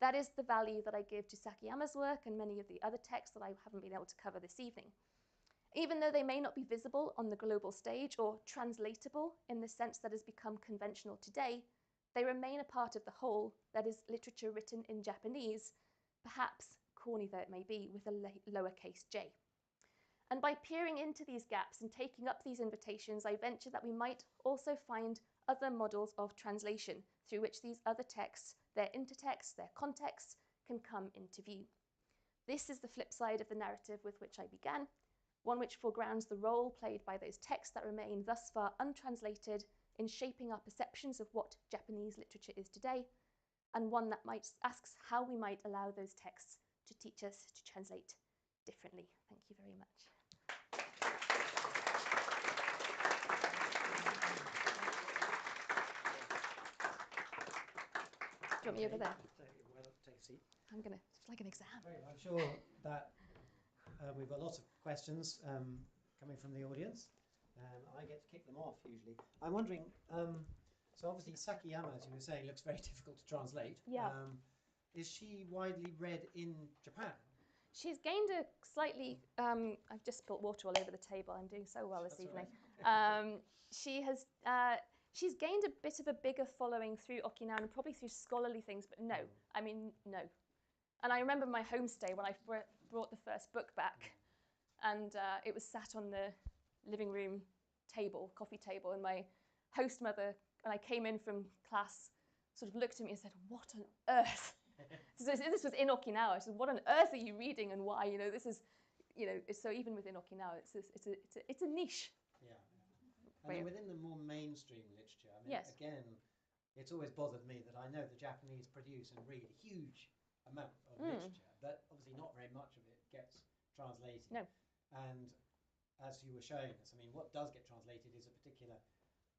Speaker 2: That is the value that I give to Sakayama's work and many of the other texts that I haven't been able to cover this evening. Even though they may not be visible on the global stage or translatable in the sense that has become conventional today, they remain a part of the whole, that is literature written in Japanese, perhaps, corny though it may be, with a lowercase j. And by peering into these gaps and taking up these invitations, I venture that we might also find other models of translation through which these other texts, their intertexts, their contexts, can come into view. This is the flip side of the narrative with which I began, one which foregrounds the role played by those texts that remain thus far untranslated in shaping our perceptions of what Japanese literature is today, and one that asks how we might allow those texts to teach us to translate differently. Thank you very much. Do you want me over there?
Speaker 1: Well, take a seat.
Speaker 2: I'm going to, it's like an exam.
Speaker 1: I'm sure that we've got lots of questions coming from the audience. I get to kick them off usually. I'm wondering, so obviously Sakayama, as you were saying, looks very difficult to translate.
Speaker 2: Yeah.
Speaker 1: Is she widely read in Japan?
Speaker 2: She's gained a slightly, I've just spilled water all over the table. I'm doing so well this evening. She's gained a bit of a bigger following through Okinawan and probably through scholarly things, but no, I mean, no. And I remember my homestay when I brought the first book back, and it was sat on the living room table, coffee table, and my host mother, when I came in from class, sort of looked at me and said, "What on earth?" So this was in Okinawa. She said, "What on earth are you reading and why? You know, this is, you know." So even within Okinawa, it's a niche.
Speaker 1: Yeah. And then within the more mainstream literature, I mean,
Speaker 2: yes.
Speaker 1: Again, it's always bothered me that I know the Japanese produce and read a huge amount of literature, but obviously not very much of it gets translated.
Speaker 2: No.
Speaker 1: And as you were showing us. I mean, what does get translated is a particular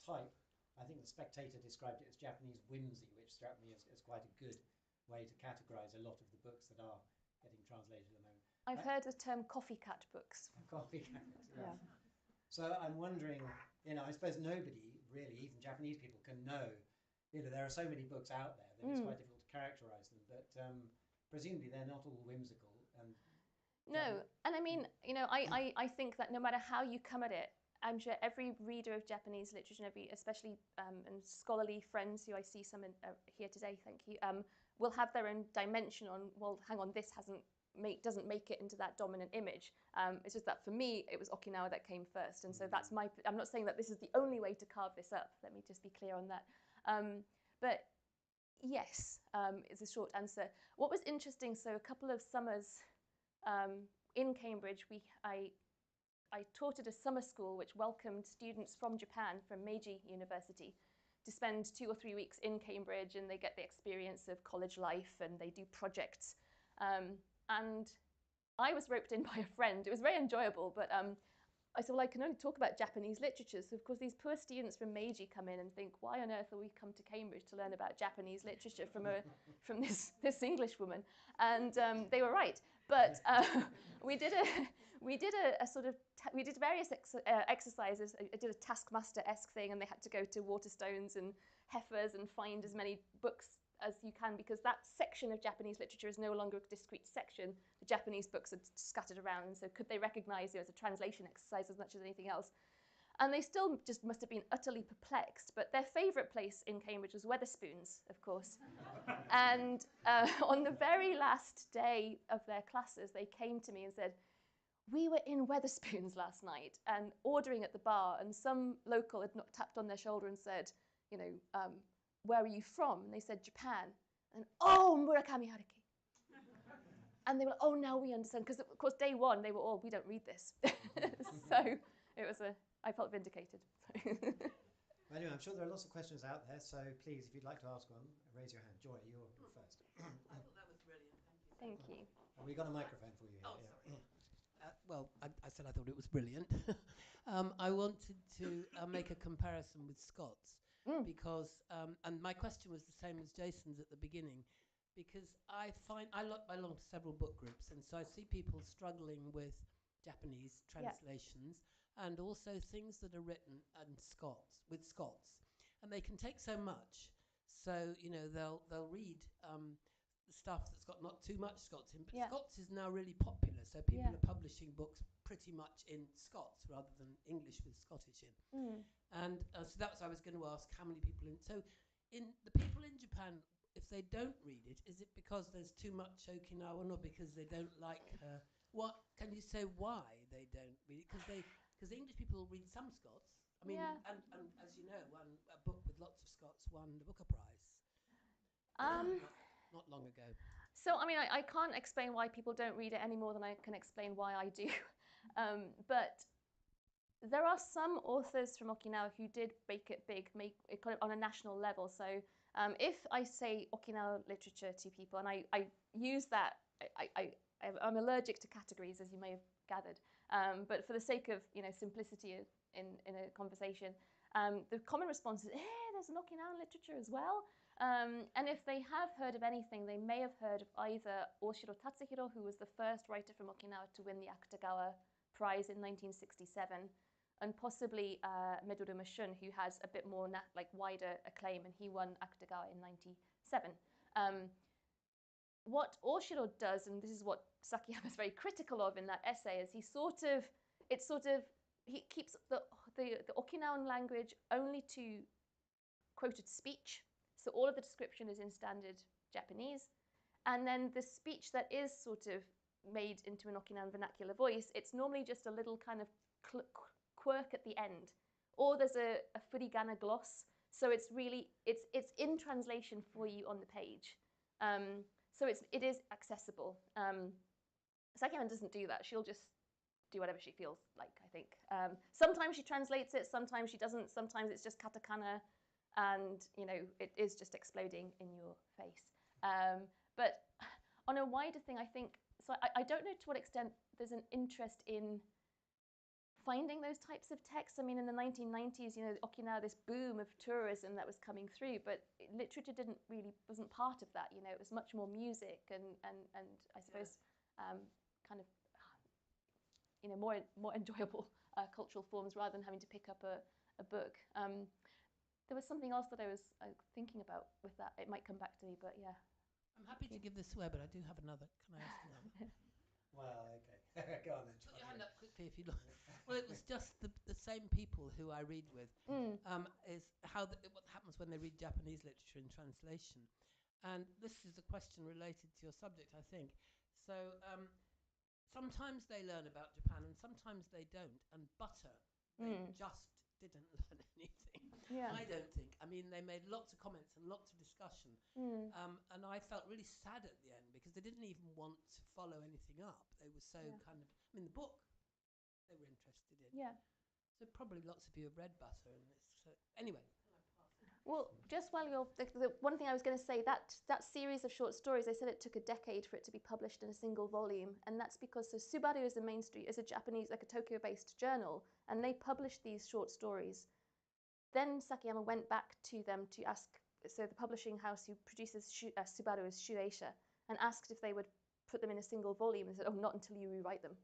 Speaker 1: type. I think the Spectator described it as Japanese whimsy, which struck me as quite a good way to categorise a lot of the books that are getting translated at the moment.
Speaker 2: I've heard the term coffee cat books.
Speaker 1: Coffee cat,
Speaker 2: Yeah.
Speaker 1: So I'm wondering, I suppose nobody really, even Japanese people, can know. There are so many books out there that it's quite difficult to characterise them. But presumably they're not all whimsical.
Speaker 2: No, and I mean, I think that no matter how you come at it, I'm sure every reader of Japanese literature, and especially and scholarly friends who I see some here today, thank you, will have their own dimension on. Well, hang on, this doesn't make it into that dominant image. It's just that for me, it was Okinawa that came first, and so that's my. I'm not saying that this is the only way to carve this up. Let me just be clear on that. But yes, is a short answer. What was interesting? So a couple of summers. In Cambridge, I taught at a summer school which welcomed students from Japan, from Meiji University, to spend 2 or 3 weeks in Cambridge, and they get the experience of college life and they do projects. And I was roped in by a friend. It was very enjoyable, but I said, well, I can only talk about Japanese literature. So of course, these poor students from Meiji come in and think, why on earth are we come to Cambridge to learn about Japanese literature from this English woman? And they were right. But we did various exercises. I did a Taskmaster-esque thing, and they had to go to Waterstones and Heifers and find as many books as you can, because that section of Japanese literature is no longer a discrete section. The Japanese books are scattered around, and so could they recognize it as a translation exercise as much as anything else? And they still just must have been utterly perplexed, but their favourite place in Cambridge was Wetherspoons, of course. And on the very last day of their classes, they came to me and said, we were in Wetherspoons last night and ordering at the bar, and some local had tapped on their shoulder and said, where are you from? And they said, Japan. And, oh, Murakami Haruki. And they were, oh, now we understand. Because, of course, day one, they were all, we don't read this. So it was I felt vindicated.
Speaker 1: Well, anyway, I'm sure there are lots of questions out there. So please, if you'd like to ask one, raise your hand. Joy, you're first.
Speaker 3: I thought that was brilliant.
Speaker 2: Thank you.
Speaker 1: We've got a microphone for you here.
Speaker 3: Oh, sorry. Well, I said I thought it was brilliant. I wanted to make a comparison with Scots. Because, and my question was the same as Jason's at the beginning, because I belong to several book groups, and so I see people struggling with Japanese translations and also things that are written in with Scots, and they can take so much. So they'll read stuff that's got not too much Scots in, but Scots is now really popular. So people are publishing books pretty much in Scots rather than English with Scottish in. And so that's what I was going to ask, how many people in. So in the people in Japan, if they don't read it, is it because there's too much Okinawan, or because they don't like her? What can you say why they don't read it? Because English people read some Scots. I mean, and as you know, a book with lots of Scots won the Booker Prize. Not long ago.
Speaker 2: So, I mean, I can't explain why people don't read it any more than I can explain why I do. But there are some authors from Okinawa who did make it big, make it kind of on a national level. So if I say Okinawa literature to people, and I use that, I'm allergic to categories, as you may have gathered. But for the sake of simplicity in a conversation, the common response is, hey, there's an Okinawan literature as well. And if they have heard of anything, they may have heard of either Oshiro Tatsuhiro, who was the first writer from Okinawa to win the Akutagawa Prize in 1967, and possibly Medoruma Shun, who has a bit more wider acclaim, and he won Akutagawa in 1997. What Oshiro does, and this is what Sakiyama is very critical of in that essay, is he keeps the Okinawan language only to quoted speech. So all of the description is in standard Japanese. And then the speech that is sort of made into an Okinawan vernacular voice, it's normally just a little kind of quirk at the end. Or there's a furigana gloss. So it's in translation for you on the page. So it is accessible. Sakiyama doesn't do that. She'll just do whatever she feels like, I think. Sometimes she translates it, sometimes she doesn't, sometimes it's just katakana, and it is just exploding in your face. But on a wider thing, I think, so I don't know to what extent there's an interest in finding those types of texts. I mean, in the 1990s, you know, Okinawa, this boom of tourism that was coming through, but literature wasn't part of that. You know, it was much more music and I suppose kind of, you know, more enjoyable cultural forms rather than having to pick up a book. There was something else that I was thinking about with that. It might come back to me, but yeah.
Speaker 3: I'm happy to give this away, but I do have another. Can I ask another?
Speaker 1: Well, okay. Go on then.
Speaker 3: Put your hand up quickly if you like. Well, it was just the same people who I read with. Is what happens when they read Japanese literature in translation, and this is a question related to your subject, I think. So sometimes they learn about Japan, and sometimes they don't. And butter, they just didn't learn anything.
Speaker 2: Yeah.
Speaker 3: I don't think. I mean, they made lots of comments and lots of discussion, and I felt really sad at the end because they didn't even want to follow anything up. They were so kind of. I mean, the book they were interested in.
Speaker 2: Yeah.
Speaker 3: So probably lots of you have read butter in this. So anyway.
Speaker 2: Well, just while you're, the one thing I was going to say, that series of short stories, they said it took a decade for it to be published in a single volume, and that's because Subaru is a Japanese, like a Tokyo-based journal, and they published these short stories. Then Sakayama went back to them to ask, so the publishing house who produces Subaru is Shueisha, and asked if they would put them in a single volume, and said, oh, not until you rewrite them.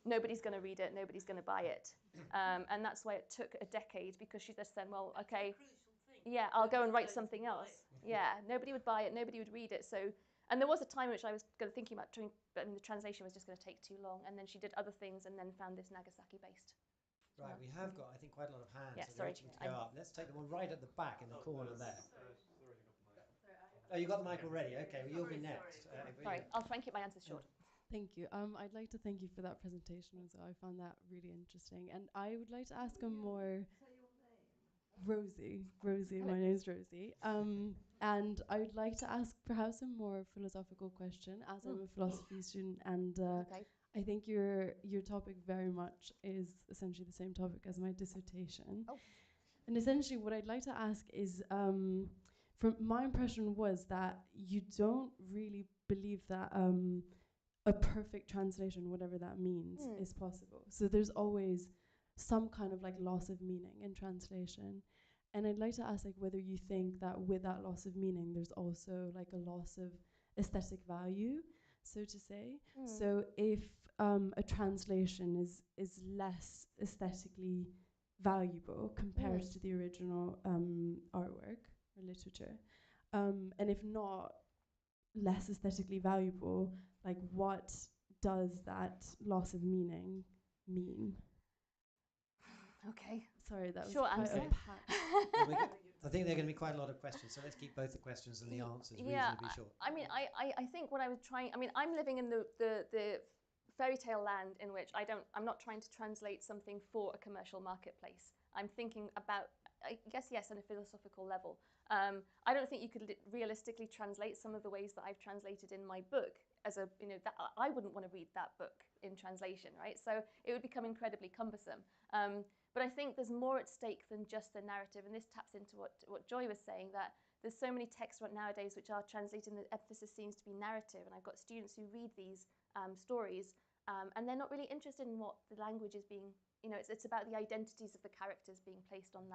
Speaker 2: Nobody's going to read it, nobody's going to buy it. And that's why it took a decade, because she just said, well, okay, yeah, I'll go and write something else. Yeah, nobody would buy it, nobody would read it. So, and there was a time in which I was thinking about doing, but I mean, the translation was just going to take too long. And then she did other things and then found this Nagasaki-based.
Speaker 1: Right, we have got, I think, quite a lot of hands.
Speaker 2: Yeah,
Speaker 1: so
Speaker 2: sorry.
Speaker 1: reaching to go up. Let's take the one right at the back in the corner there. Oh, you got the mic already. Okay, well, you'll be next.
Speaker 2: Sorry, I'll try and keep my answers short.
Speaker 4: Thank you. I'd like to thank you for that presentation as well. I found that really interesting. And I would like to ask a more... Rosie, my name's Rosie. And I would like to ask perhaps a more philosophical question, as I'm a philosophy student, and I think your topic very much is essentially the same topic as my dissertation.
Speaker 2: Oh.
Speaker 4: And essentially what I'd like to ask is, from my impression was that you don't really believe that a perfect translation, whatever that means, is possible. So there's always some kind of like loss of meaning in translation. And I'd like to ask like whether you think that with that loss of meaning, there's also like a loss of aesthetic value, so to say. So if a translation is less aesthetically valuable compared to the original artwork or literature, and if not less aesthetically valuable, like what does that loss of meaning mean?
Speaker 2: Okay.
Speaker 4: Sorry, that was
Speaker 2: Short
Speaker 4: quite
Speaker 2: answer.
Speaker 1: I think there are going to be quite a lot of questions, so let's keep both the questions and the answers reasonably short.
Speaker 2: I mean, I think what I was trying, I mean, I'm living in the fairy tale land in which I'm not trying to translate something for a commercial marketplace. I'm thinking about, I guess, yes, on a philosophical level. I don't think you could realistically translate some of the ways that I've translated in my book as a, you know, that I wouldn't want to read that book in translation, right? So it would become incredibly cumbersome. But I think there's more at stake than just the narrative, and this taps into what Joy was saying, that there's so many texts nowadays which are translated and the emphasis seems to be narrative, and I've got students who read these stories and they're not really interested in what the language is being, you know, it's about the identities of the characters being placed on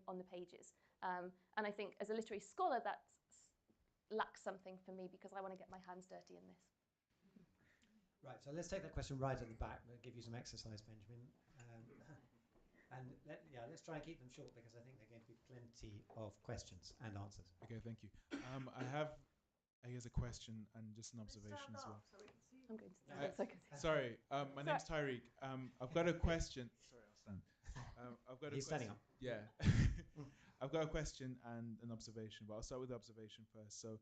Speaker 2: on the pages. And I think as a literary scholar that lacks something for me because I want to get my hands dirty in this.
Speaker 1: Right, so let's take that question right at the back. We'll give you some exercise, Benjamin. And let's try and keep them short because I think there are going to be plenty of questions and answers.
Speaker 5: Okay, thank you. I have, I guess, a question and just an observation as well.
Speaker 2: I'm going to stand.
Speaker 5: Sorry, my name's Tyreek. I've got a question. Sorry, I'll stand. I've got
Speaker 1: He's standing up.
Speaker 5: Yeah. I've got a question and an observation, but I'll start with the observation first. So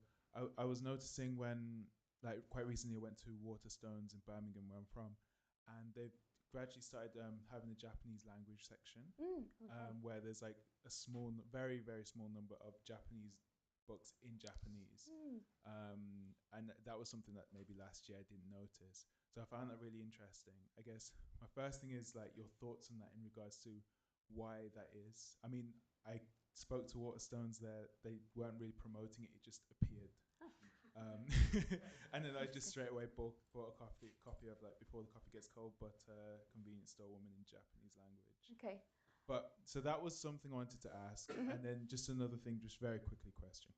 Speaker 5: I was noticing when, like, quite recently I went to Waterstones in Birmingham, where I'm from, and they've gradually started having a Japanese language section, where there's like a small, very, very small number of Japanese books in Japanese. And that was something that maybe last year I didn't notice. So I found that really interesting. I guess my first thing is like your thoughts on that in regards to why that is. I mean, I spoke to Waterstones there. They weren't really promoting it. It just appeared. And then I just straight away bought a copy of like Before the Coffee Gets Cold, but Convenience Store Woman in Japanese language.
Speaker 2: Okay.
Speaker 5: But so that was something I wanted to ask. And then just another thing, just very quick question.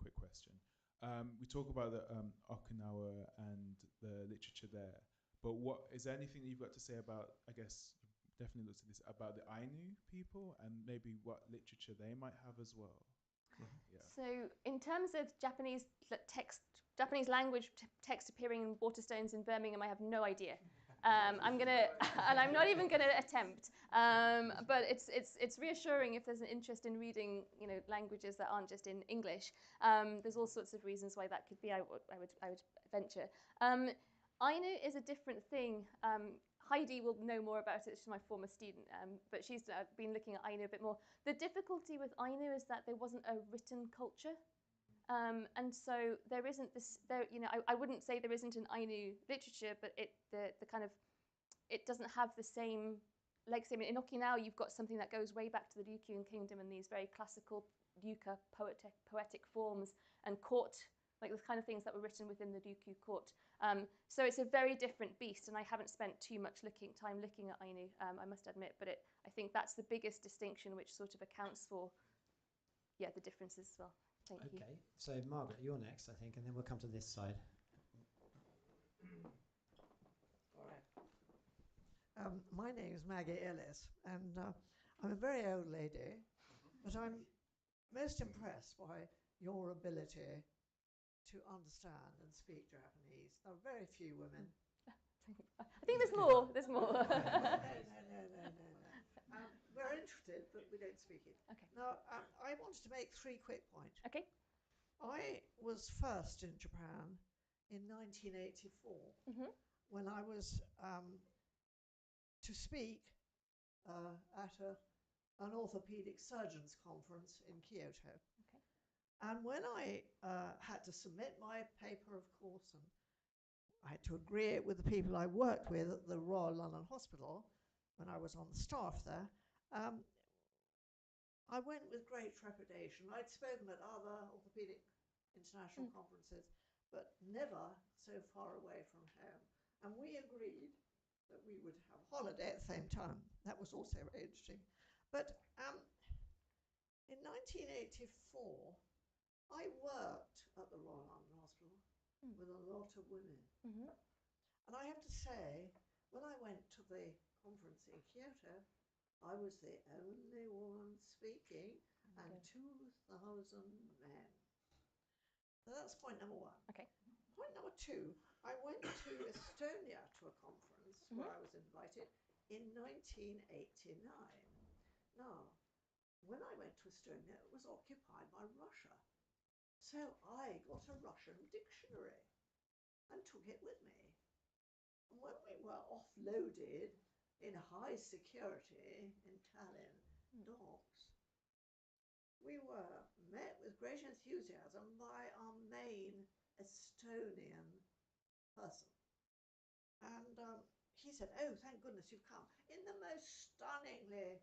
Speaker 5: We talk about the Okinawa and the literature there, but what is there anything that you've got to say about, I guess, you've definitely looked at this, about the Ainu people and maybe what literature they might have as well? Yeah.
Speaker 2: So in terms of Japanese language text appearing in Waterstones in Birmingham, I have no idea. I'm not even gonna attempt. But it's reassuring if there's an interest in reading, languages that aren't just in English. There's all sorts of reasons why that could be. I would venture. Ainu is a different thing. Heidi will know more about it. She's my former student, but she's been looking at Ainu a bit more. The difficulty with Ainu is that there wasn't a written culture. And so there isn't this, I wouldn't say there isn't an Ainu literature, but it doesn't have the same, like say in Okinawa, you've got something that goes way back to the Ryukyuan kingdom and these very classical Ryuka poetic forms and court, like the kind of things that were written within the Ryukyu court. So it's a very different beast, and I haven't spent too much time looking at Ainu, I must admit, but I think that's the biggest distinction which sort of accounts for, the differences as well. Thank you.
Speaker 1: Okay, so Margaret, you're next, I think, and then we'll come to this side.
Speaker 6: All right. My name is Maggie Ellis, and I'm a very old lady, but I'm most impressed by your ability to understand and speak Japanese. There are very few women.
Speaker 2: I think there's more. There's more.
Speaker 6: No. We're interested, but we don't speak it.
Speaker 2: Okay.
Speaker 6: Now, I wanted to make 3 quick points.
Speaker 2: Okay.
Speaker 6: I was first in Japan in 1984 when I was to speak at an orthopedic surgeons conference in Kyoto.
Speaker 2: Okay.
Speaker 6: And when I had to submit my paper, of course, and I had to agree it with the people I worked with at the Royal London Hospital when I was on the staff there, I went with great trepidation. I'd spoken at other orthopedic international conferences, but never so far away from home. And we agreed that we would have holiday at the same time. That was also very interesting. But in 1984, I worked at the Royal London Hospital with a lot of women. And I have to say, when I went to the conference in Kyoto, I was the only woman speaking and 2,000 men. So that's point number 1.
Speaker 2: Okay.
Speaker 6: Point number 2, I went to Estonia to a conference where I was invited in 1989. Now, when I went to Estonia, it was occupied by Russia. So I got a Russian dictionary and took it with me. And when we were offloaded in high security in Tallinn docks, we were met with great enthusiasm by our main Estonian person. And he said, "Oh, thank goodness you've come," in the most stunningly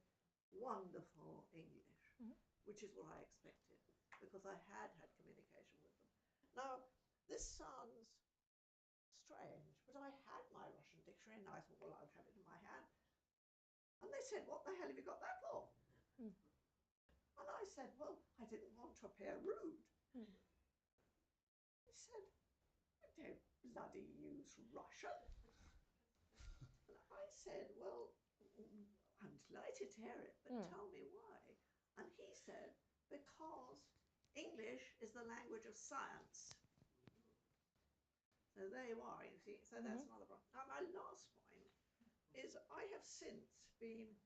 Speaker 6: wonderful English, which is what I expected, because I had communication with them. Now, this sounds strange, but I had my Russian dictionary, and I thought, well, I'll have it in my hand. And they said, "What the hell have you got that for?" And I said, "Well, I didn't want to appear rude." He said, "I don't bloody use Russian." And I said, "Well, I'm delighted to hear it, but tell me why." And he said, "Because English is the language of science." So there you are, you see. So that's another problem. Now, my last point is I have since been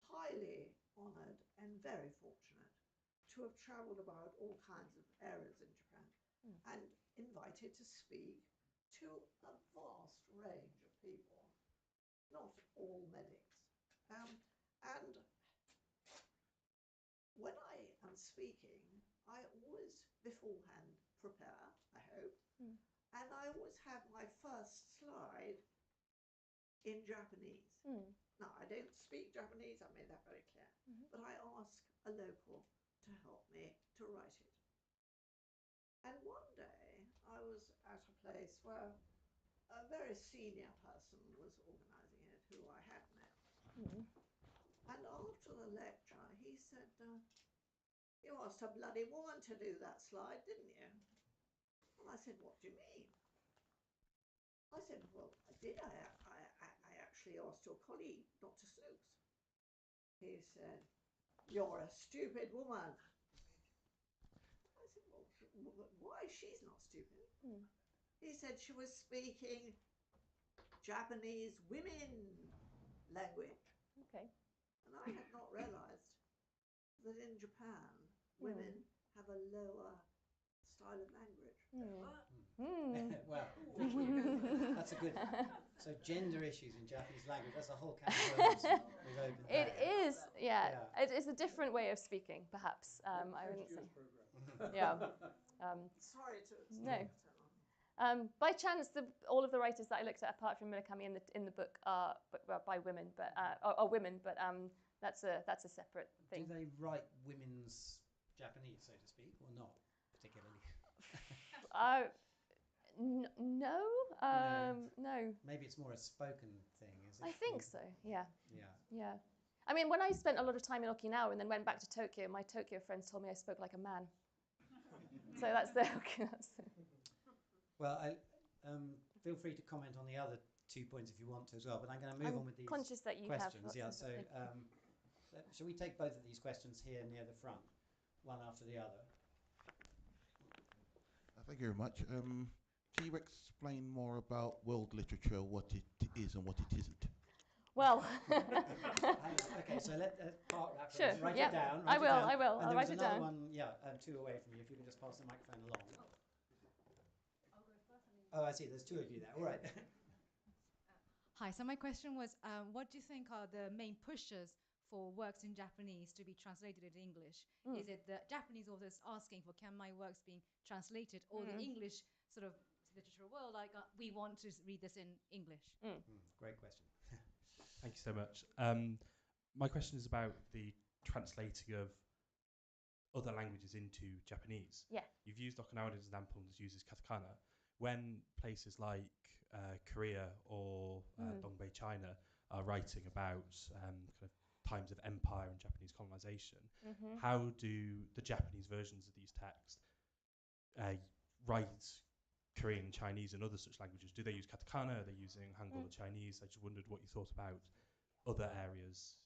Speaker 6: highly honoured and very fortunate to have travelled about all kinds of areas in Japan and invited to speak to a vast range of people, not all medics. And when I am speaking, I always beforehand prepare, I hope, and I always have my first slide in Japanese. Now, I don't speak Japanese, I made that very clear, but I ask a local to help me to write it. And one day I was place where a very senior person was organising it, who I had met.
Speaker 2: Mm.
Speaker 6: And after the lecture, he said, "You asked a bloody woman to do that slide, didn't you?" And I said, "What do you mean?" I said, "Well, I did. I actually asked your colleague, Dr. Stokes." He said, "You're a stupid woman." I said, "Well, why? She's not stupid."
Speaker 2: Mm.
Speaker 6: He said she was speaking Japanese women language.
Speaker 2: Okay.
Speaker 6: And I had not realized that in Japan, women have a lower style of language.
Speaker 1: Well, that's a good. So gender issues in Japanese language, that's a whole can of worms we've opened there.
Speaker 2: It is, yeah. It is a different way of speaking, perhaps. I wouldn't say. Yeah.
Speaker 6: Sorry to
Speaker 2: No. By chance, all of the writers that I looked at, apart from Murakami in the book, are by women, but are women. But that's a separate thing.
Speaker 1: Do they write women's Japanese, so to speak, or not particularly?
Speaker 2: No. No.
Speaker 1: Maybe it's more a spoken thing, is it?
Speaker 2: I think so. Yeah.
Speaker 1: Yeah.
Speaker 2: Yeah. I mean, when I spent a lot of time in Okinawa and then went back to Tokyo, my Tokyo friends told me I spoke like a man. So that's the.
Speaker 1: Well, feel free to comment on the other 2 points if you want to as well, but I'm going to move on with these
Speaker 2: conscious that you
Speaker 1: questions.
Speaker 2: have.
Speaker 1: Yeah, so shall we take both of these questions here near the front, one after the other?
Speaker 7: Thank you very much. Can you explain more about world literature, what it is and what it isn't?
Speaker 2: Well.
Speaker 1: Okay, so let part that.
Speaker 2: Sure.
Speaker 1: Write
Speaker 2: yeah.
Speaker 1: it down.
Speaker 2: I will.
Speaker 1: And
Speaker 2: I'll write it down.
Speaker 1: One, two away from you. If you can just pass the microphone along.
Speaker 8: I'll go first.
Speaker 1: Oh, I see. There's two of you there. All right.
Speaker 8: Hi. So my question was, what do you think are the main pushers for works in Japanese to be translated into English? Is it the Japanese authors asking for, can my works be translated, or the English sort of literature world, like we want to read this in English?
Speaker 1: Great question.
Speaker 9: Thank you so much. My question is about the translating of other languages into Japanese.
Speaker 2: Yeah.
Speaker 9: You've used Okinawan as an example and uses katakana. When places like Korea or Dongbei China are writing about kind of times of empire and Japanese colonization, how do the Japanese versions of these texts write Korean, Chinese, and other such languages? Do they use katakana? Are they using Hangul or Chinese? I just wondered what you thought about other areas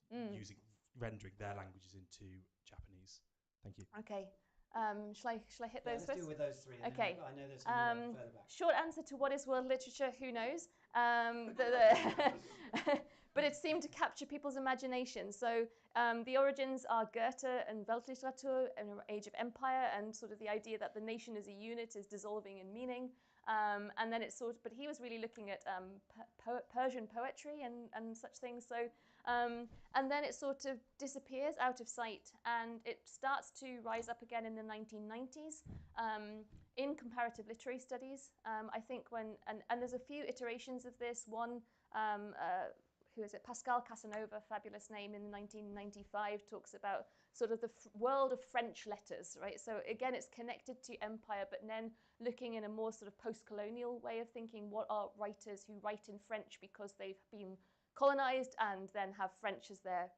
Speaker 9: rendering their languages into Japanese. Thank you.
Speaker 2: Okay. Shall I hit those
Speaker 1: Let's
Speaker 2: first?
Speaker 1: deal with those three. And
Speaker 2: Okay.
Speaker 1: I know there's some further back.
Speaker 2: Short answer to what is world literature? Who knows? But it seemed to capture people's imagination. So the origins are Goethe and Weltliteratur, an age of empire, and sort of the idea that the nation as a unit is dissolving in meaning. And then it's sort of, but he was really looking at Persian poetry and such things. So, and then it sort of disappears out of sight, and it starts to rise up again in the 1990s in comparative literary studies. I think and there's a few iterations of this. One, who is it? Pascal Casanova, fabulous name, in 1995 talks about sort of the world of French letters, right? So again, it's connected to empire, but then looking in a more sort of post-colonial way of thinking, what are writers who write in French because they've been colonized and then have French as their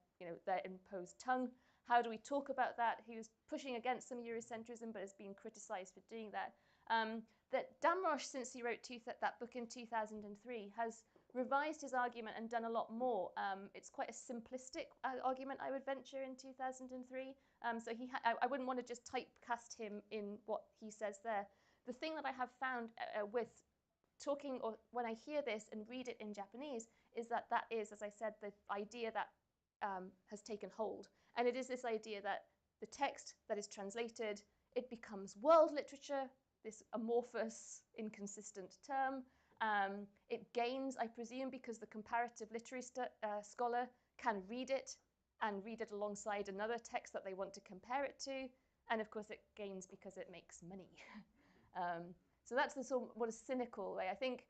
Speaker 2: imposed tongue? How do we talk about that? He was pushing against some Eurocentrism, but has been criticized for doing that. That Damrosch, since he wrote that book in 2003, has revised his argument and done a lot more. It's quite a simplistic argument, I would venture, in 2003. So I wouldn't want to just typecast him in what he says there. The thing that I have found with talking, or when I hear this and read it in Japanese, is that is, as I said, the idea that has taken hold. And it is this idea that the text that is translated, it becomes world literature, this amorphous, inconsistent term. It gains, I presume, because the comparative literary scholar can read it and read it alongside another text that they want to compare it to. And of course, it gains because it makes money. So that's the sort of what a cynical way. I think,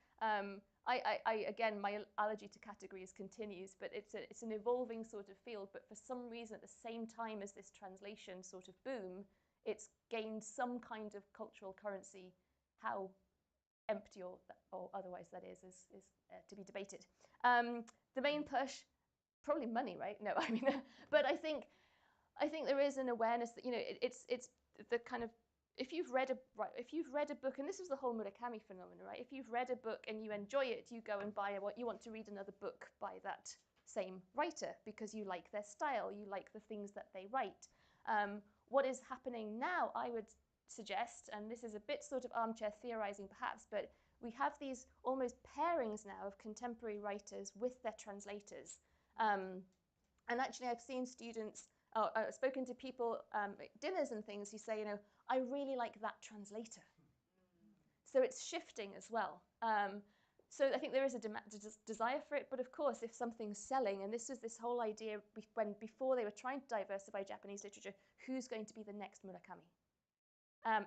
Speaker 2: again, my allergy to categories continues, but it's an evolving sort of field. But for some reason, at the same time as this translation sort of boom, it's gained some kind of cultural currency. How empty or otherwise that is to be debated. The main push, probably money, right? No, I mean, but I think there is an awareness that, you know, it's the kind of, if you've read a book, and this is the whole Murakami phenomenon, right? If you've read a book and you enjoy it, you go and buy you want to read another book by that same writer because you like their style, you like the things that they write. What is happening now, I would suggest, and this is a bit sort of armchair theorizing perhaps, but we have these almost pairings now of contemporary writers with their translators. And actually I've seen students, I've spoken to people at dinners and things who say, you know, I really like that translator. So it's shifting as well. So I think there is a desire for it, but of course, if something's selling, and this was this whole idea before they were trying to diversify Japanese literature, who's going to be the next Murakami?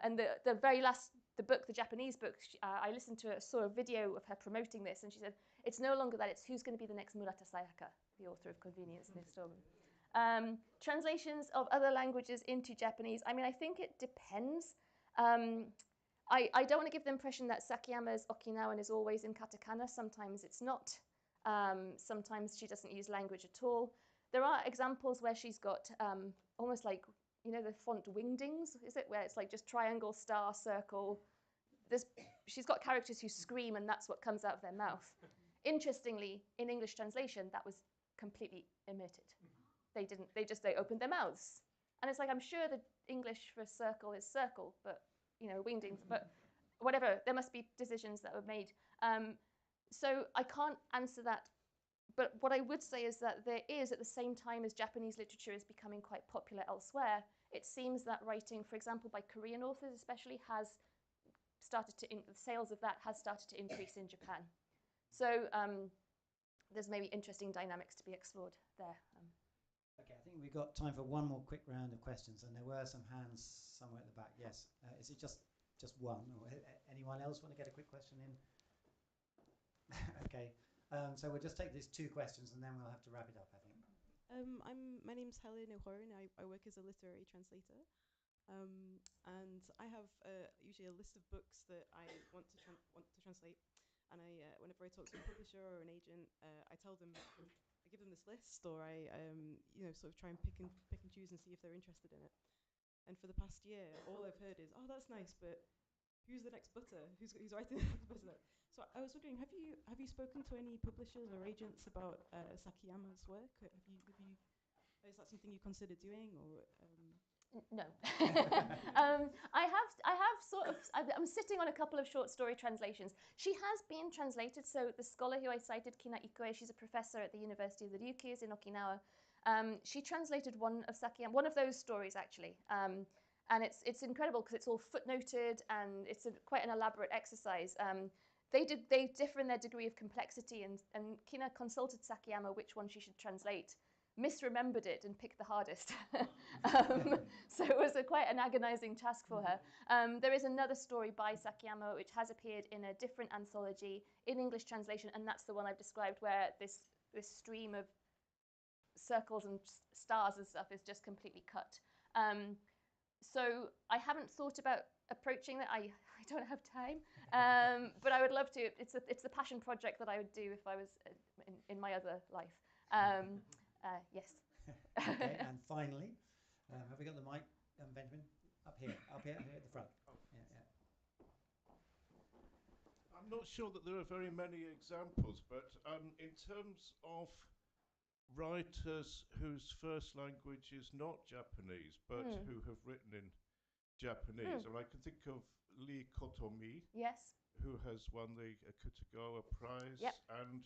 Speaker 2: And the very last, the Japanese book, I listened to saw a video of her promoting this, and she said, it's no longer that, it's who's going to be the next Murata Sayaka, the author of Convenience and Installment. Translations of other languages into Japanese, I mean, I think it depends. I don't want to give the impression that Sakiyama's Okinawan is always in katakana. Sometimes it's not. Sometimes she doesn't use language at all. There are examples where she's got almost like, you know, the font wingdings, is it? Where it's like just triangle, star, circle. She's got characters who scream and that's what comes out of their mouth. Interestingly, in English translation, that was completely omitted. They opened their mouths. And it's like, I'm sure the English for circle is circle, but, you know, wingdings, but whatever, there must be decisions that were made. So I can't answer that. But what I would say is that there is, at the same time as Japanese literature is becoming quite popular elsewhere, it seems that writing, for example, by Korean authors especially, has started to, the sales of that has started to increase in Japan. So there's maybe interesting dynamics to be explored there.
Speaker 1: Okay, I think we've got time for one more quick round of questions, and there were some hands somewhere at the back. Yes, is it just one, or anyone else want to get a quick question in? Okay. So we'll just take these two questions and then we'll have to wrap it up, I think.
Speaker 10: My name's Helen O'Horan. I work as a literary translator. And I have usually a list of books that I want to translate. And whenever I talk to a publisher or an agent, I tell them, I give them this list, or I sort of try and pick and choose and see if they're interested in it. And for the past year, all I've heard is, oh, that's nice, but who's the next butter? Who's writing the next butter? So I was wondering, have you spoken to any publishers or agents about Sakiyama's work? Is that something you consider doing, or?
Speaker 2: No. I'm sitting on a couple of short story translations. She has been translated. So the scholar who I cited, Kina Ikoe, she's a professor at the University of the Ryukyus in Okinawa. She translated one of those stories actually. And it's incredible because it's all footnoted and it's quite an elaborate exercise. They differ in their degree of complexity, and Kina consulted Sakiyama which one she should translate, misremembered it and picked the hardest. So it was quite an agonizing task for her. There is another story by Sakiyama which has appeared in a different anthology in English translation, and that's the one I've described, where this stream of circles and stars and stuff is just completely cut. So I haven't thought about approaching that. I don't have time, but I would love to. It's the passion project that I would do if I was in my other life. Yes.
Speaker 1: Okay, and finally, have we got the mic, Benjamin? Up here at the front. Yeah.
Speaker 11: I'm not sure that there are very many examples, but in terms of writers whose first language is not Japanese, but who have written in Japanese, and I can think of Lee Kotomi,
Speaker 2: yes,
Speaker 11: who has won the Akutagawa Prize,
Speaker 2: yep,
Speaker 11: and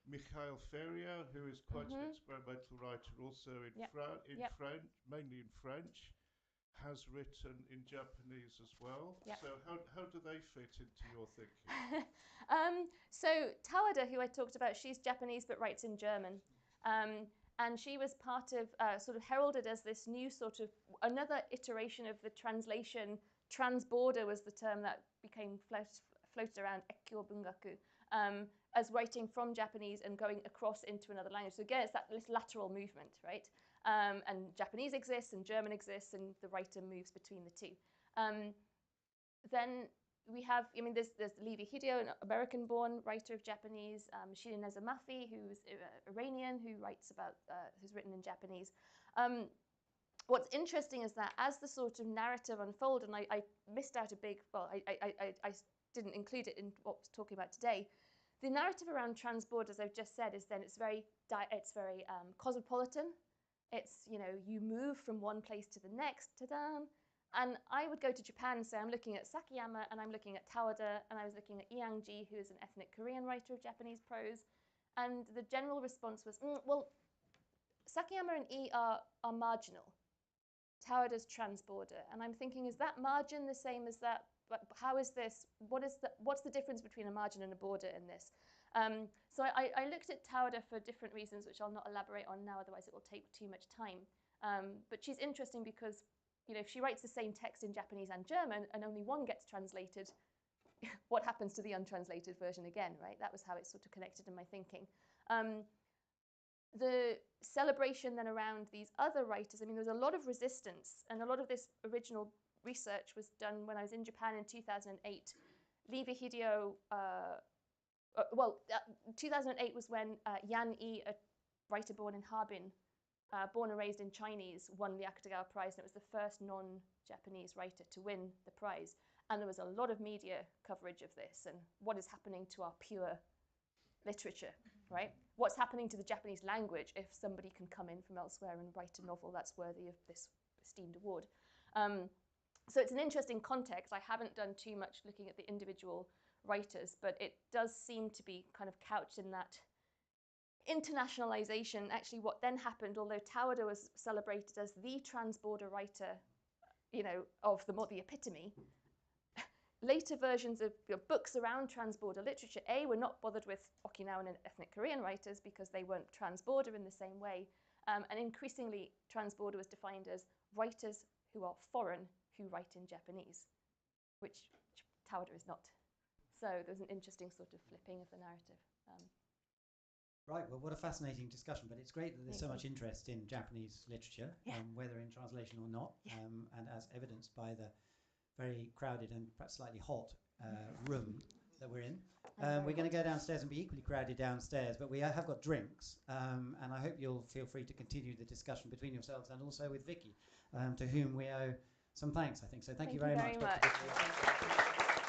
Speaker 11: Mikhail Feria, who is quite an experimental writer, also in French, mainly in French, has written in Japanese as well. Yep. So how do they fit into your thinking?
Speaker 2: So Tawada, who I talked about, she's Japanese but writes in German. And she was part of, sort of heralded as this new sort of, another iteration of the translation. Transborder was the term that became floated around, Ekkyo Bungaku, as writing from Japanese and going across into another language. So again, it's this lateral movement, right? And Japanese exists and German exists, and the writer moves between the two. Then we have, I mean, there's Levi Hideo, an American-born writer of Japanese, Shirin Nezamafi, who's Iranian, who writes about, who's written in Japanese. What's interesting is that as the sort of narrative unfolded, and I missed out a big, well, I didn't include it in what we're talking about today. The narrative around transborder, as I've just said, is then it's very cosmopolitan. It's, you know, you move from one place to the next, ta-da. And I would go to Japan and say, I'm looking at Sakayama and I'm looking at Tawada, and I was looking at Iangji, who is an ethnic Korean writer of Japanese prose. And the general response was, well, Sakayama and E are marginal. Tawada's transborder. And I'm thinking, is that margin the same as that? But how is this? What's the difference between a margin and a border in this? So I looked at Tawada for different reasons, which I'll not elaborate on now, otherwise it will take too much time. But she's interesting because, you know, if she writes the same text in Japanese and German and only one gets translated, what happens to the untranslated version again, right? That was how it sort of connected in my thinking. The celebration then around these other writers, I mean, there was a lot of resistance, and a lot of this original research was done when I was in Japan in 2008. Levi Hideo, 2008 was when Yan Yi, a writer born in Harbin, born and raised in Chinese, won the Akutagawa Prize, and it was the first non-Japanese writer to win the prize. And there was a lot of media coverage of this and what is happening to our pure literature, right? What's happening to the Japanese language if somebody can come in from elsewhere and write a novel that's worthy of this esteemed award? So it's an interesting context. I haven't done too much looking at the individual writers, but it does seem to be kind of couched in that internationalization. Actually, what then happened, although Tawada was celebrated as the transborder writer, you know, of the epitome, later versions of books around transborder literature, were not bothered with Okinawan and ethnic Korean writers because they weren't transborder in the same way. And increasingly, transborder was defined as writers who are foreign who write in Japanese, which Tawada is not. So there's an interesting sort of flipping of the narrative.
Speaker 1: Right, well, what a fascinating discussion, but it's great that there's so much interest in Japanese literature, whether in translation or not, and as evidenced by the very crowded and perhaps slightly hot room that we're in. We're going to go downstairs and be equally crowded downstairs, but we have got drinks, and I hope you'll feel free to continue the discussion between yourselves and also with Vicky, to whom we owe some thanks, I think. So thank you very much.
Speaker 2: Thank you very much.